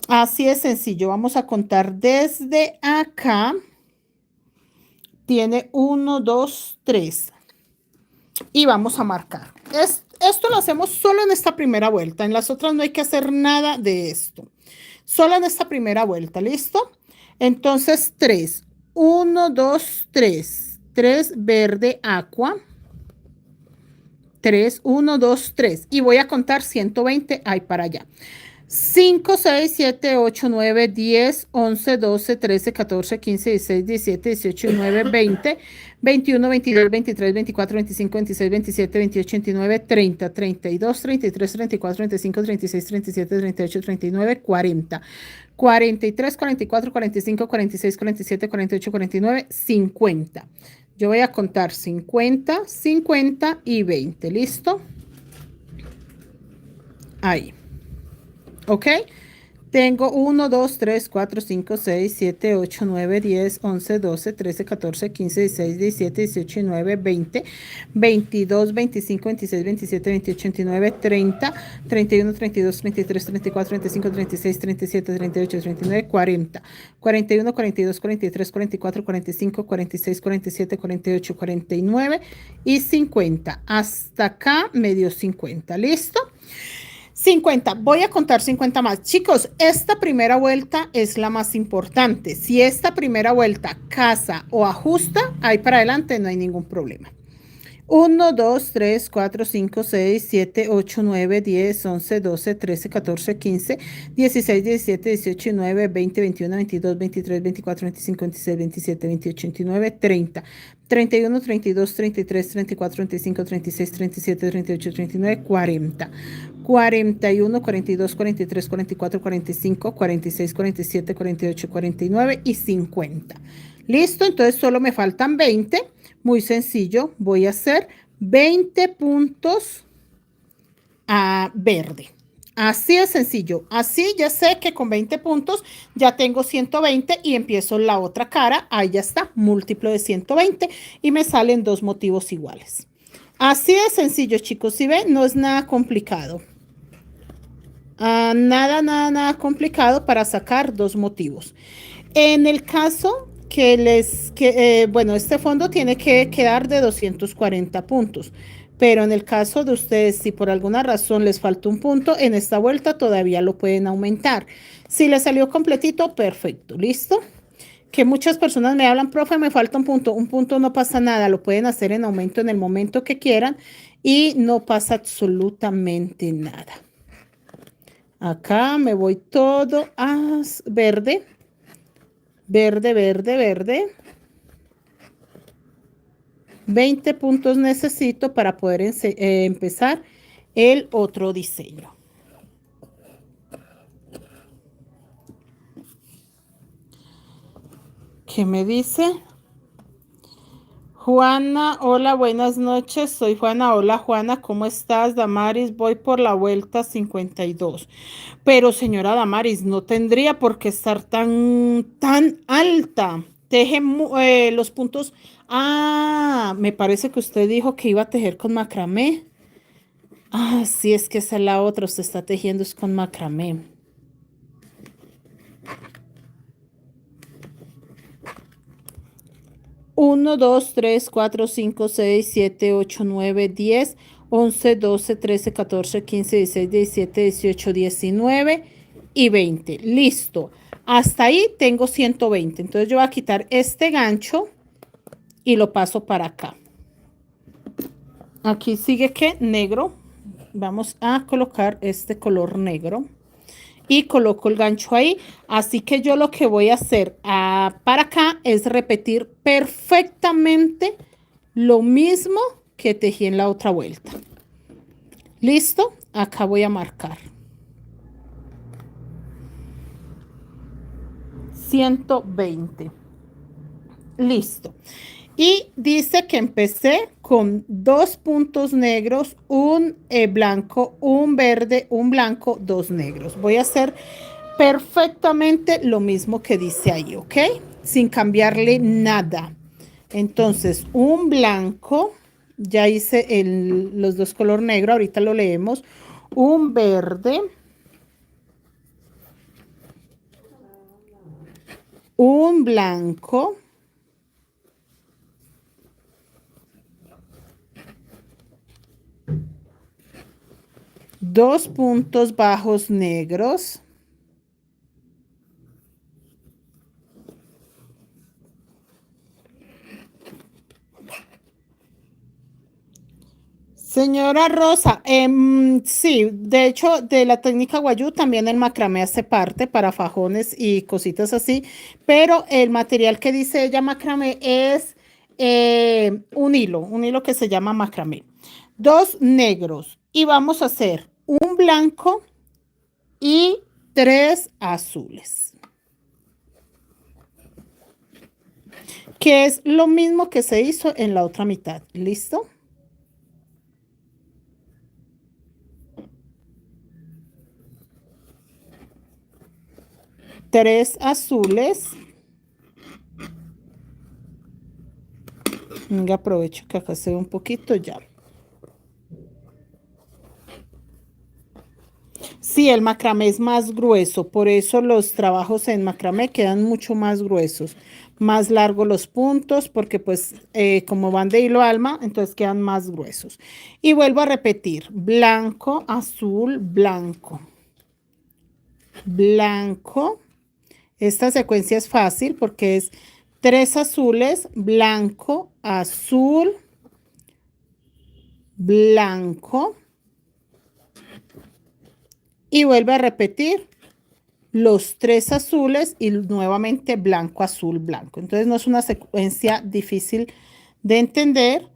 Así es sencillo. Vamos a contar desde acá. Tiene 1, 2, 3. Y vamos a marcar. Esto lo hacemos solo en esta primera vuelta. En las otras no hay que hacer nada de esto. Solo en esta primera vuelta. ¿Listo? Entonces 3. 1, 2, 3. 3 verde aqua. 3, 1, 2, 3. Y voy a contar 120 ahí para allá. 5, 6, 7, 8, 9, 10, 11, 12, 13, 14, 15, 16, 17, 18, 19, 20, 21, 22, 23, 24, 25, 26, 27, 28, 29, 30, 32, 33, 34, 35, 36, 37, 38, 39, 40, 43, 44, 45, 46, 47, 48, 49, 50. Yo voy a contar 50, 50 y 20. ¿Listo? Ahí. ¿Ok? Tengo 1, 2, 3, 4, 5, 6, 7, 8, 9, 10, 11, 12, 13, 14, 15, 16, 17, 18, 19, 20, 22, 25, 26, 27, 28, 29, 30, 31, 32, 33, 34, 35, 36, 37, 38, 39, 40, 41, 42, 43, 44, 45, 46, 47, 48, 49 y 50. Hasta acá me dio 50. ¿Listo? 50, voy a contar 50 más. Chicos, esta primera vuelta es la más importante. Si esta primera vuelta casa o ajusta, ahí para adelante no hay ningún problema. 1, 2, 3, 4, 5, 6, 7, 8, 9, 10, 11, 12, 13, 14, 15, 16, 17, 18, 19, 20, 21, 22, 23, 24, 25, 26, 27, 28, 29, 30, 31, 32, 33, 34, 35, 36, 37, 38, 39, 40, 41, 42, 43, 44, 45, 46, 47, 48, 49 y 50. Listo, entonces solo me faltan 20. Muy sencillo, voy a hacer 20 puntos a verde. Así es sencillo. Así ya sé que con 20 puntos ya tengo 120 y empiezo la otra cara. Ahí ya está, múltiplo de 120 y me salen dos motivos iguales. Así de sencillo, chicos. Si ven, no es nada complicado. Nada complicado para sacar dos motivos. En el caso bueno, este fondo tiene que quedar de 240 puntos, pero en el caso de ustedes, si por alguna razón les falta un punto, en esta vuelta todavía lo pueden aumentar. Si les salió completito, perfecto, ¿listo? Que muchas personas me hablan, profe, me falta un punto no pasa nada, lo pueden hacer en aumento en el momento que quieran y no pasa absolutamente nada. Acá me voy todo a verde. Verde. 20 puntos necesito para poder empezar el otro diseño. ¿Qué me dice? Juana, hola, buenas noches. Soy Juana. Hola, Juana, ¿cómo estás? Damaris, voy por la vuelta 52. Pero, señora Damaris, no tendría por qué estar tan alta. Teje los puntos. Me parece que usted dijo que iba a tejer con macramé. Sí, es que esa es la otra. Usted está tejiendo es con macramé. Uno, 2, 3, 4, 5, 6, 7, 8, 9, 10, 11, 12, 13, 14, 15, 16, 17, 18, 19 y 20. Listo. Hasta ahí tengo 120. Entonces yo voy a quitar este gancho y lo paso para acá. Aquí sigue que negro. Vamos a colocar este color negro. Y coloco el gancho ahí. Así que yo lo que voy a hacer para acá es repetir perfectamente lo mismo que tejí en la otra vuelta. ¿Listo? Acá voy a marcar 120. Listo. Y dice que empecé con 2 puntos negros, un blanco, un verde, un blanco, 2 negros. Voy a hacer perfectamente lo mismo que dice ahí, ¿ok? Sin cambiarle nada. Entonces, un blanco, ya hice los dos color negro, ahorita lo leemos. Un verde, un blanco, dos puntos bajos negros, señora Rosa, sí, de hecho, de la técnica Guayú también el macramé hace parte para fajones y cositas así, pero el material que dice ella macramé es un hilo que se llama macramé. Dos negros y vamos a hacer un blanco y tres azules, que es lo mismo que se hizo en la otra mitad. ¿Listo? Tres azules. Venga, aprovecho que acá se ve un poquito ya. Sí, el macramé es más grueso, por eso los trabajos en macramé quedan mucho más gruesos, más largos los puntos, porque pues como van de hilo alma, entonces quedan más gruesos. Y vuelvo a repetir, blanco, azul, blanco, blanco. Esta secuencia es fácil porque es tres azules, blanco, azul, blanco y vuelve a repetir los 3 azules y nuevamente blanco, azul, blanco. Entonces no es una secuencia difícil de entender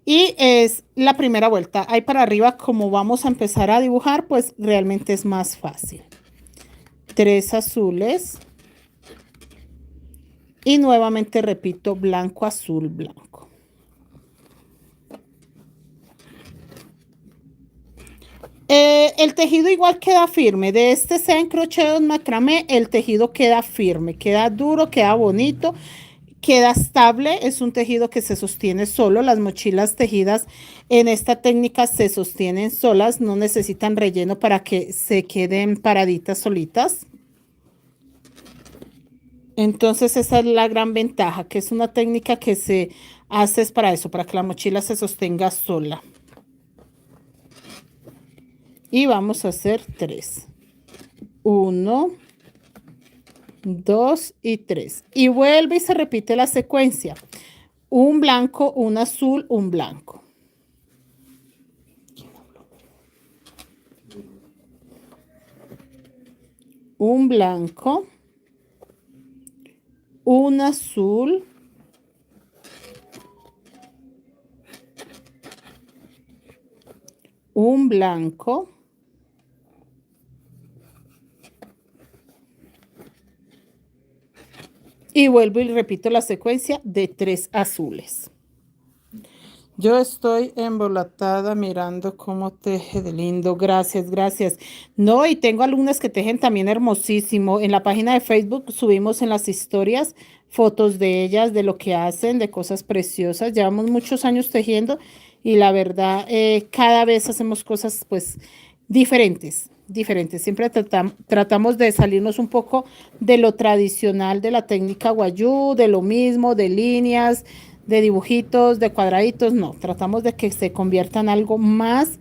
y es la primera vuelta. Ahí para arriba, como vamos a empezar a dibujar, pues realmente es más fácil. 3 azules y nuevamente repito blanco, azul, blanco. El tejido igual queda firme. De este sea en crochet o en macramé, el tejido queda firme, queda duro, queda bonito, queda estable. Es un tejido que se sostiene solo. Las mochilas tejidas en esta técnica se sostienen solas, no necesitan relleno para que se queden paraditas solitas. Entonces esa es la gran ventaja, que es una técnica que se hace es para eso, para que la mochila se sostenga sola. Y vamos a hacer 3. 1, 2 y 3. Y vuelve y se repite la secuencia. Un blanco, un azul, un blanco. Un blanco, un azul, un blanco, y vuelvo y repito la secuencia de 3 azules. Yo estoy embolatada mirando cómo teje de lindo. Gracias, gracias. No, y tengo alumnas que tejen también hermosísimo. En la página de Facebook subimos en las historias fotos de ellas, de lo que hacen, de cosas preciosas. Llevamos muchos años tejiendo y la verdad, cada vez hacemos cosas pues diferentes, diferentes. Siempre tratamos de salirnos un poco de lo tradicional de la técnica guayú, de lo mismo, de líneas, de dibujitos, de cuadraditos, no, tratamos de que se convierta en algo más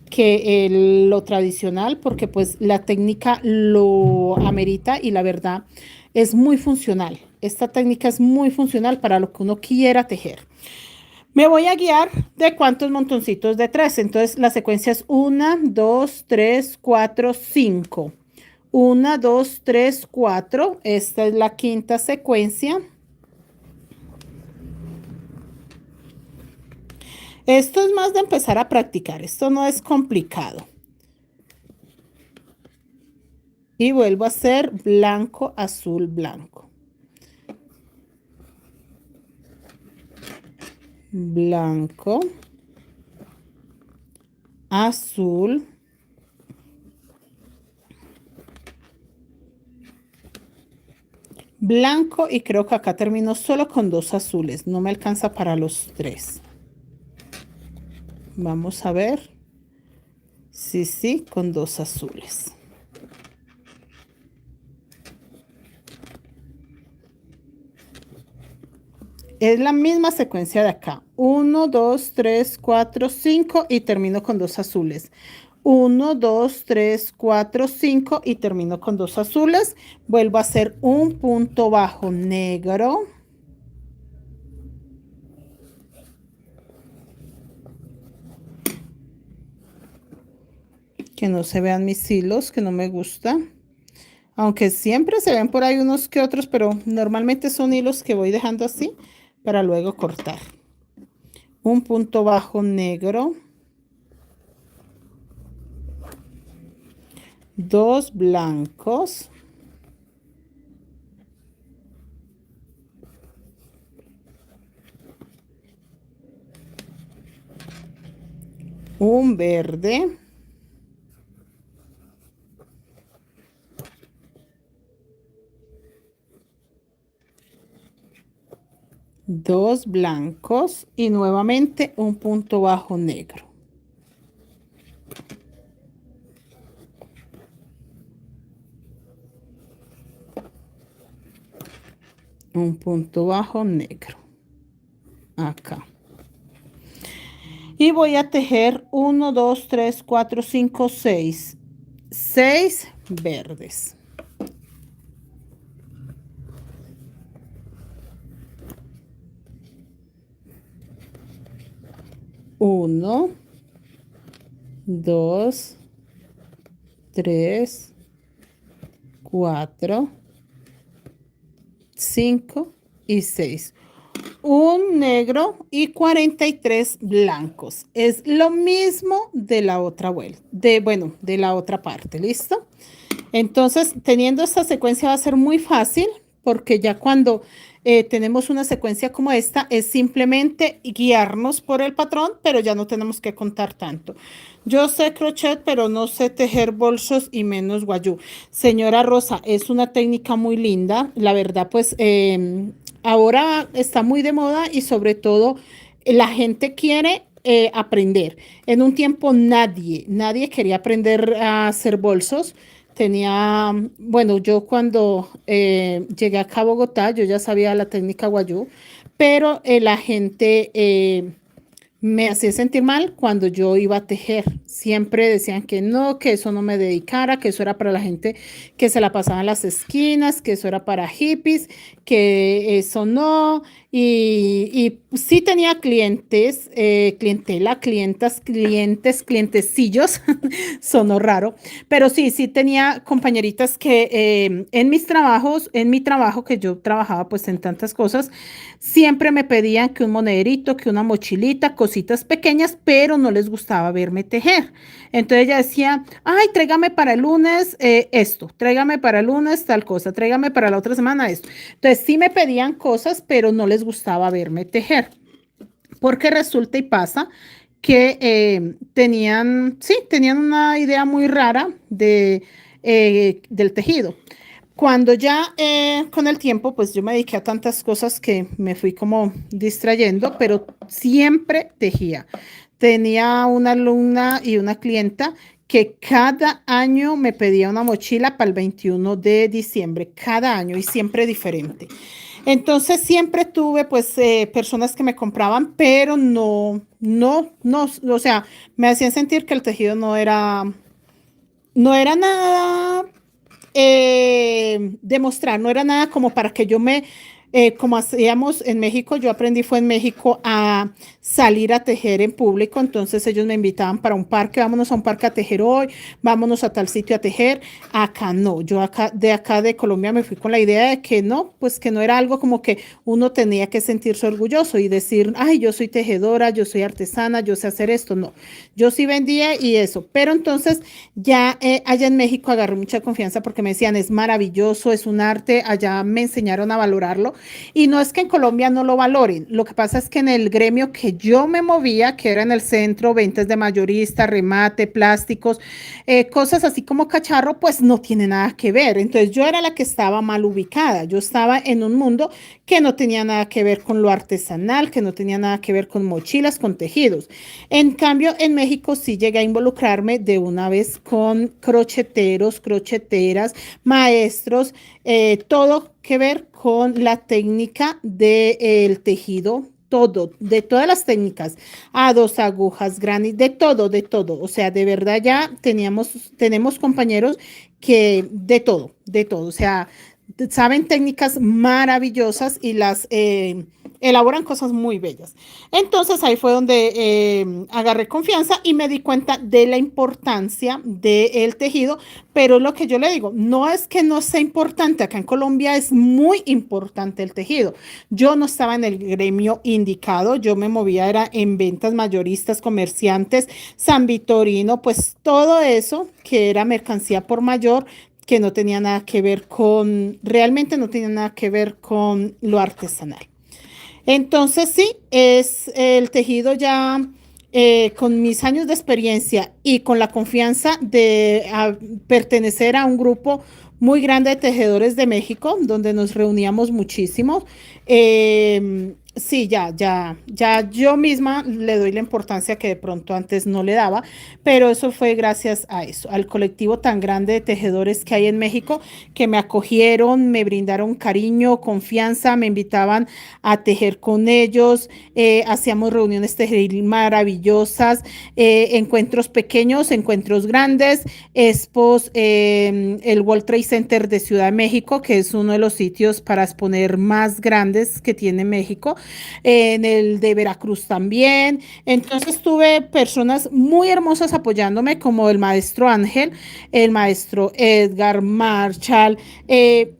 que lo tradicional, porque pues la técnica lo amerita y la verdad es muy funcional. Esta técnica es muy funcional para lo que uno quiera tejer. Me voy a guiar de cuántos montoncitos de 3. Entonces la secuencia es 1, 2, 3, 4, 5. 1, 2, 3, 4. Esta es la quinta secuencia. Esto es más de empezar a practicar, esto no es complicado. Y vuelvo a hacer blanco, azul, blanco. Blanco, azul, blanco y creo que acá termino solo con 2 azules, no me alcanza para los 3. Vamos a ver. Sí, con 2 azules. Es la misma secuencia de acá. 1, 2, 3, 4, 5 y termino con 2 azules. 1, 2, 3, 4, 5 y termino con 2 azules. Vuelvo a hacer un punto bajo negro. Que no se vean mis hilos, que no me gusta. Aunque siempre se ven por ahí unos que otros, pero normalmente son hilos que voy dejando así para luego cortar. Un punto bajo negro. 2 blancos. Un verde. Dos blancos y nuevamente un punto bajo negro. Un punto bajo negro. Acá. Y voy a tejer 1, 2, 3, 4, 5, 6. 6 verdes. 1, 2, 3, 4, 5 y 6. Un negro y 43 blancos. Es lo mismo de la otra vuelta, de la otra parte, ¿listo? Entonces, teniendo esta secuencia va a ser muy fácil porque ya cuando tenemos una secuencia como esta, es simplemente guiarnos por el patrón, pero ya no tenemos que contar tanto. Yo sé crochet, pero no sé tejer bolsos y menos guayú. Señora Rosa, es una técnica muy linda. La verdad, pues ahora está muy de moda y sobre todo la gente quiere aprender. En un tiempo nadie quería aprender a hacer bolsos. Tenía, bueno, yo cuando llegué acá a Bogotá, yo ya sabía la técnica guayú, pero la gente me hacía sentir mal cuando yo iba a tejer. Siempre decían que no, que eso no me dedicara, que eso era para la gente que se la pasaba en las esquinas, que eso era para hippies, que eso no. Y sí tenía clientes, clientela, clientas, clientes, clientecillos, sonó raro, pero sí tenía compañeritas que en mis trabajos, en mi trabajo, que yo trabajaba pues en tantas cosas, siempre me pedían que un monederito, que una mochilita, cositas pequeñas, pero no les gustaba verme tejer. Entonces ella decía, ay, tráigame para el lunes esto, tráigame para el lunes tal cosa, tráigame para la otra semana esto. Entonces sí me pedían cosas, pero no les gustaba verme tejer. Porque resulta y pasa que tenían una idea muy rara del tejido. Cuando ya con el tiempo, pues yo me dediqué a tantas cosas que me fui como distrayendo, pero siempre tejía. Tenía una alumna y una clienta que cada año me pedía una mochila para el 21 de diciembre, cada año y siempre diferente. Entonces siempre tuve pues personas que me compraban, pero no, o sea, me hacían sentir que el tejido no era nada demostrar, no era nada como para que yo como hacíamos en México, yo aprendí fue en México a salir a tejer en público, entonces ellos me invitaban para un parque, vámonos a un parque a tejer hoy, vámonos a tal sitio a tejer. Acá no, yo acá de Colombia me fui con la idea de que no, pues que no era algo como que uno tenía que sentirse orgulloso y decir, ay, yo soy tejedora, yo soy artesana, yo sé hacer esto, no, yo sí vendía y eso, pero entonces ya allá en México agarré mucha confianza porque me decían, es maravilloso, es un arte, allá me enseñaron a valorarlo y no es que en Colombia no lo valoren, lo que pasa es que en el gremio que yo me movía, que era en el centro, ventas de mayorista, remate, plásticos, cosas así como cacharro, pues no tiene nada que ver. Entonces yo era la que estaba mal ubicada, yo estaba en un mundo que no tenía nada que ver con lo artesanal, que no tenía nada que ver con mochilas, con tejidos. En cambio, en México sí llegué a involucrarme de una vez con crocheteros, crocheteras, maestros, todo que ver con la técnica del tejido, todo, de todas las técnicas, a dos agujas, granny, de todo. O sea, de verdad ya tenemos compañeros que de todo. O sea, saben técnicas maravillosas y las elaboran cosas muy bellas. Entonces ahí fue donde agarré confianza y me di cuenta de la importancia del tejido, pero lo que yo le digo, no es que no sea importante, acá en Colombia es muy importante el tejido. Yo no estaba en el gremio indicado, yo me movía era en ventas mayoristas, comerciantes, San Vitorino, pues todo eso que era mercancía por mayor, que no tenía nada que ver realmente no tenía nada que ver con lo artesanal. Entonces sí, es el tejido ya con mis años de experiencia y con la confianza de pertenecer a un grupo muy grande de tejedores de México, donde nos reuníamos muchísimo. Sí, ya yo misma le doy la importancia que de pronto antes no le daba, pero eso fue gracias a eso, al colectivo tan grande de tejedores que hay en México, que me acogieron, me brindaron cariño, confianza, me invitaban a tejer con ellos, hacíamos reuniones tejeril maravillosas, encuentros pequeños, encuentros grandes, expos, el World Trade Center de Ciudad de México, que es uno de los sitios para exponer más grandes que tiene México, en el de Veracruz también. Entonces tuve personas muy hermosas apoyándome, como el maestro Ángel, el maestro Edgar, Marshall,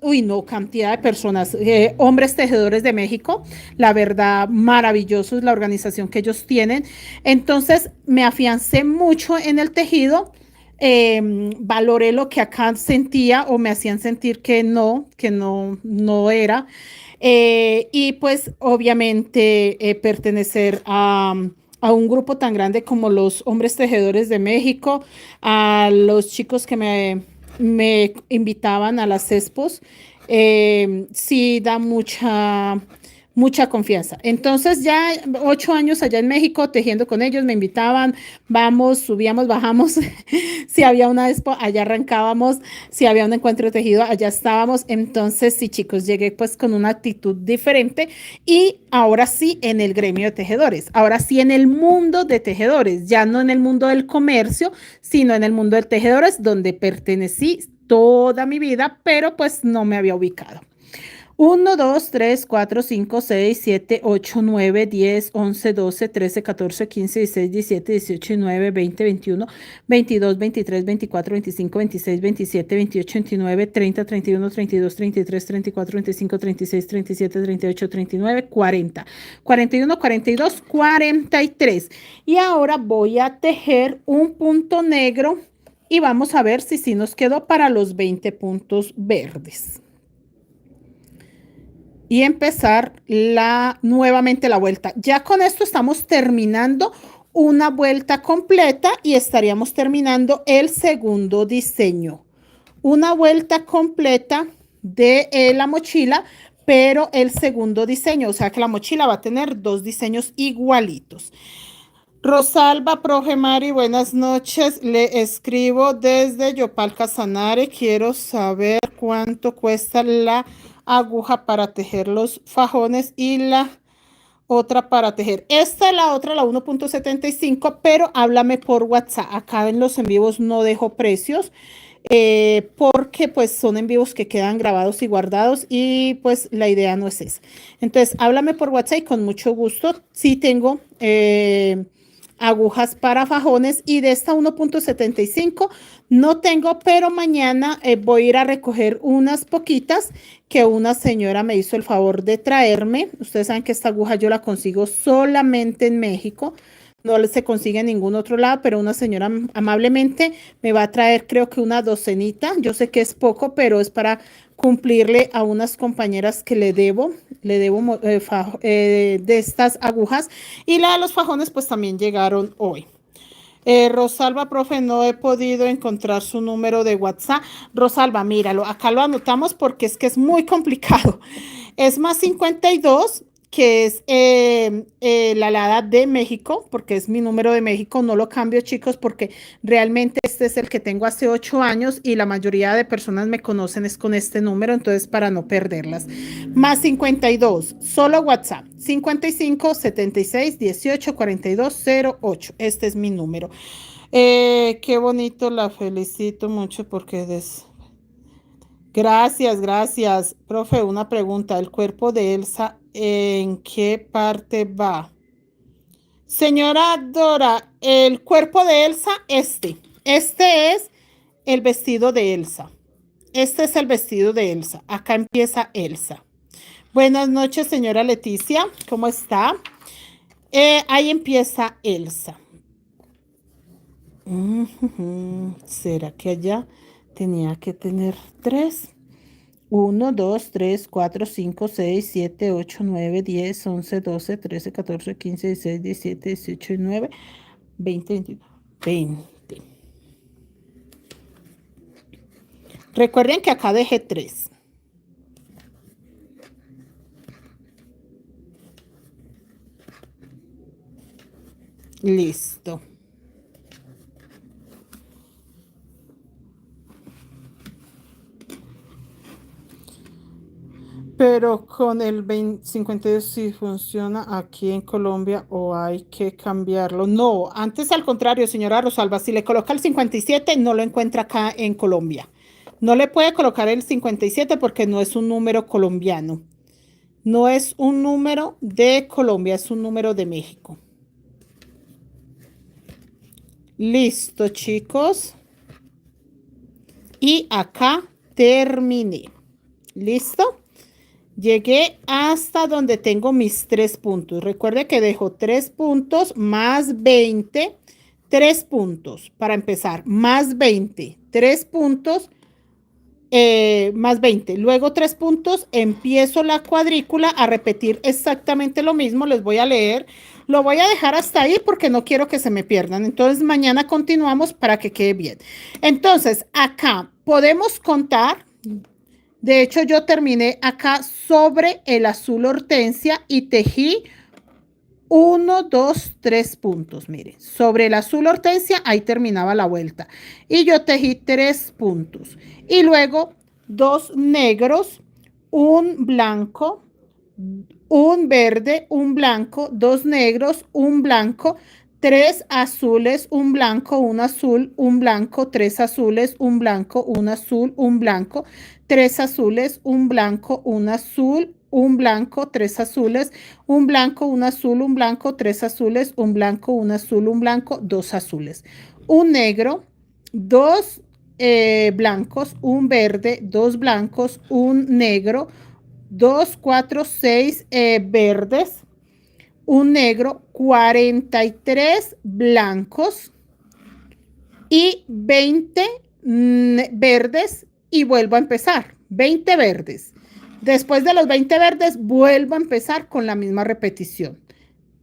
uy, no, cantidad de personas, hombres tejedores de México, la verdad, maravilloso es la organización que ellos tienen. Entonces me afiancé mucho en el tejido, valoré lo que acá sentía o me hacían sentir que no era. Y pues obviamente pertenecer a un grupo tan grande como los hombres tejedores de México, a los chicos que me invitaban a las expos, sí da mucha confianza. Entonces ya 8 años allá en México tejiendo con ellos, me invitaban, vamos, subíamos, bajamos, si había una expo, allá arrancábamos, si había un encuentro de tejido, allá estábamos. Entonces sí, chicos, llegué pues con una actitud diferente y ahora sí en el gremio de tejedores, ahora sí en el mundo de tejedores, ya no en el mundo del comercio, sino en el mundo de tejedores donde pertenecí toda mi vida, pero pues no me había ubicado. 1, 2, 3, 4, 5, 6, 7, 8, 9, 10, 11, 12, 13, 14, 15, 16, 17, 18, 19, 22, 23, 24, 25, 26, 27, 28, 29, 30, 31, 32, 43. Y ahora voy a tejer un punto negro y vamos a ver si sí nos quedó para los 20 puntos verdes y empezar nuevamente la vuelta. Ya con esto estamos terminando una vuelta completa y estaríamos terminando el segundo diseño. Una vuelta completa de la mochila, pero el segundo diseño, o sea que la mochila va a tener dos diseños igualitos. Rosalba, profe Mari, buenas noches. Le escribo desde Yopal Casanare. Quiero saber cuánto cuesta la aguja para tejer los fajones y la otra para tejer. Esta es la otra, la 1.75, pero háblame por WhatsApp. Acá en los en vivos no dejo precios, porque pues son en vivos que quedan grabados y guardados y pues la idea no es esa. Entonces, háblame por WhatsApp y con mucho gusto. Sí tengo agujas para fajones y de esta 1.75 no tengo, pero mañana voy a ir a recoger unas poquitas que una señora me hizo el favor de traerme. Ustedes saben que esta aguja yo la consigo solamente en México, no se consigue en ningún otro lado, pero una señora amablemente me va a traer, creo que una docenita. Yo sé que es poco, pero es para cumplirle a unas compañeras que le debo de estas agujas, y la de los fajones pues también llegaron hoy. Rosalba, profe, no he podido encontrar su número de WhatsApp. Rosalba, míralo, acá lo anotamos porque es que es muy complicado. Es +52, que es la alada de México, porque es mi número de México. No lo cambio, chicos, porque realmente este es el que tengo hace 8 años y la mayoría de personas me conocen es con este número, entonces para no perderlas. +52, solo WhatsApp, 55 76 18 42 08. Este es mi número. Qué bonito, la felicito mucho porque Gracias, gracias. Profe, una pregunta. ¿El cuerpo de Elsa en qué parte va? Señora Dora, el cuerpo de Elsa, este es el vestido de Elsa. Este es el vestido de Elsa. Acá empieza Elsa. Buenas noches, señora Leticia. ¿Cómo está? Ahí empieza Elsa. ¿Será que allá tenía que tener 3? 1, 2, 3, 4, 5, 6, 7, 8, 9, 10, 11, 12, 13, 14, 15, 16, 17, 18, 19, 20, 21, 20. Recuerden que acá dejé 3. Listo. Pero con el 52 sí funciona aquí en Colombia o hay que cambiarlo. No, antes al contrario, señora Rosalba, si le coloca el 57 no lo encuentra acá en Colombia. No le puede colocar el 57 porque no es un número colombiano. No es un número de Colombia, es un número de México. Listo, chicos. Y acá terminé. ¿Listo? Llegué hasta donde tengo mis 3 puntos. Recuerde que dejo 3 puntos más 20. 3 puntos para empezar. Más 20. 3 puntos más 20. Luego 3 puntos. Empiezo la cuadrícula a repetir exactamente lo mismo. Les voy a leer. Lo voy a dejar hasta ahí porque no quiero que se me pierdan. Entonces mañana continuamos para que quede bien. Entonces acá podemos contar. De hecho, yo terminé acá sobre el azul hortensia y tejí 1, 2, 3 puntos. Miren, sobre el azul hortensia, ahí terminaba la vuelta. Y yo tejí 3 puntos. Y luego 2 negros, un blanco, un verde, un blanco, 2 negros, un blanco, 3 azules, un blanco, un azul, un blanco, 3 azules, un blanco, un azul, un blanco, 3 azules, un blanco, un azul, un blanco, 3 azules, un blanco, un azul, un blanco, 3 azules, un blanco, un azul, un blanco, 2 azules, un negro, 2 blancos, un verde, 2 blancos, un negro, 2, 4, 6 verdes, un negro, 43 blancos y 20 verdes y vuelvo a empezar, 20 verdes. Después de los 20 verdes, vuelvo a empezar con la misma repetición.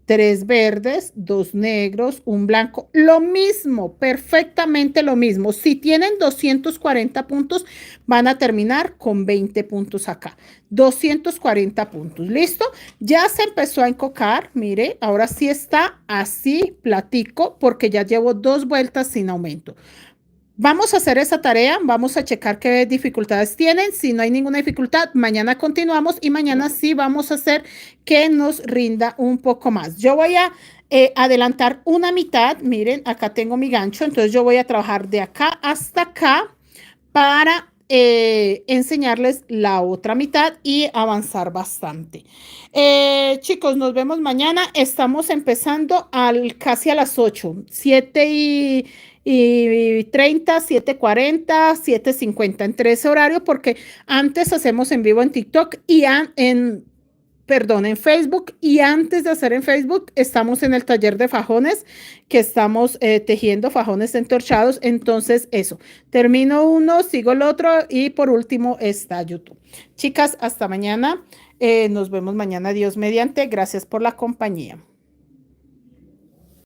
3 verdes, 2 negros, un blanco, lo mismo, perfectamente lo mismo. Si tienen 240 puntos, van a terminar con 20 puntos acá. 240 puntos, ¿listo? Ya se empezó a encocar, mire, ahora sí está así, platico, porque ya llevo 2 vueltas sin aumento. Vamos a hacer esa tarea, vamos a checar qué dificultades tienen. Si no hay ninguna dificultad, mañana continuamos y mañana sí vamos a hacer que nos rinda un poco más. Yo voy a adelantar una mitad. Miren, acá tengo mi gancho, entonces yo voy a trabajar de acá hasta acá para enseñarles la otra mitad y avanzar bastante. Chicos, nos vemos mañana. Estamos empezando casi a las 8, 7:30, 7:40, 7:50, entre ese horario, porque antes hacemos en vivo en TikTok y en Facebook, y antes de hacer en Facebook estamos en el taller de fajones que estamos tejiendo fajones entorchados. Entonces eso, termino uno, sigo el otro y por último está YouTube. Chicas, hasta mañana. Nos vemos mañana, Dios mediante. Gracias por la compañía.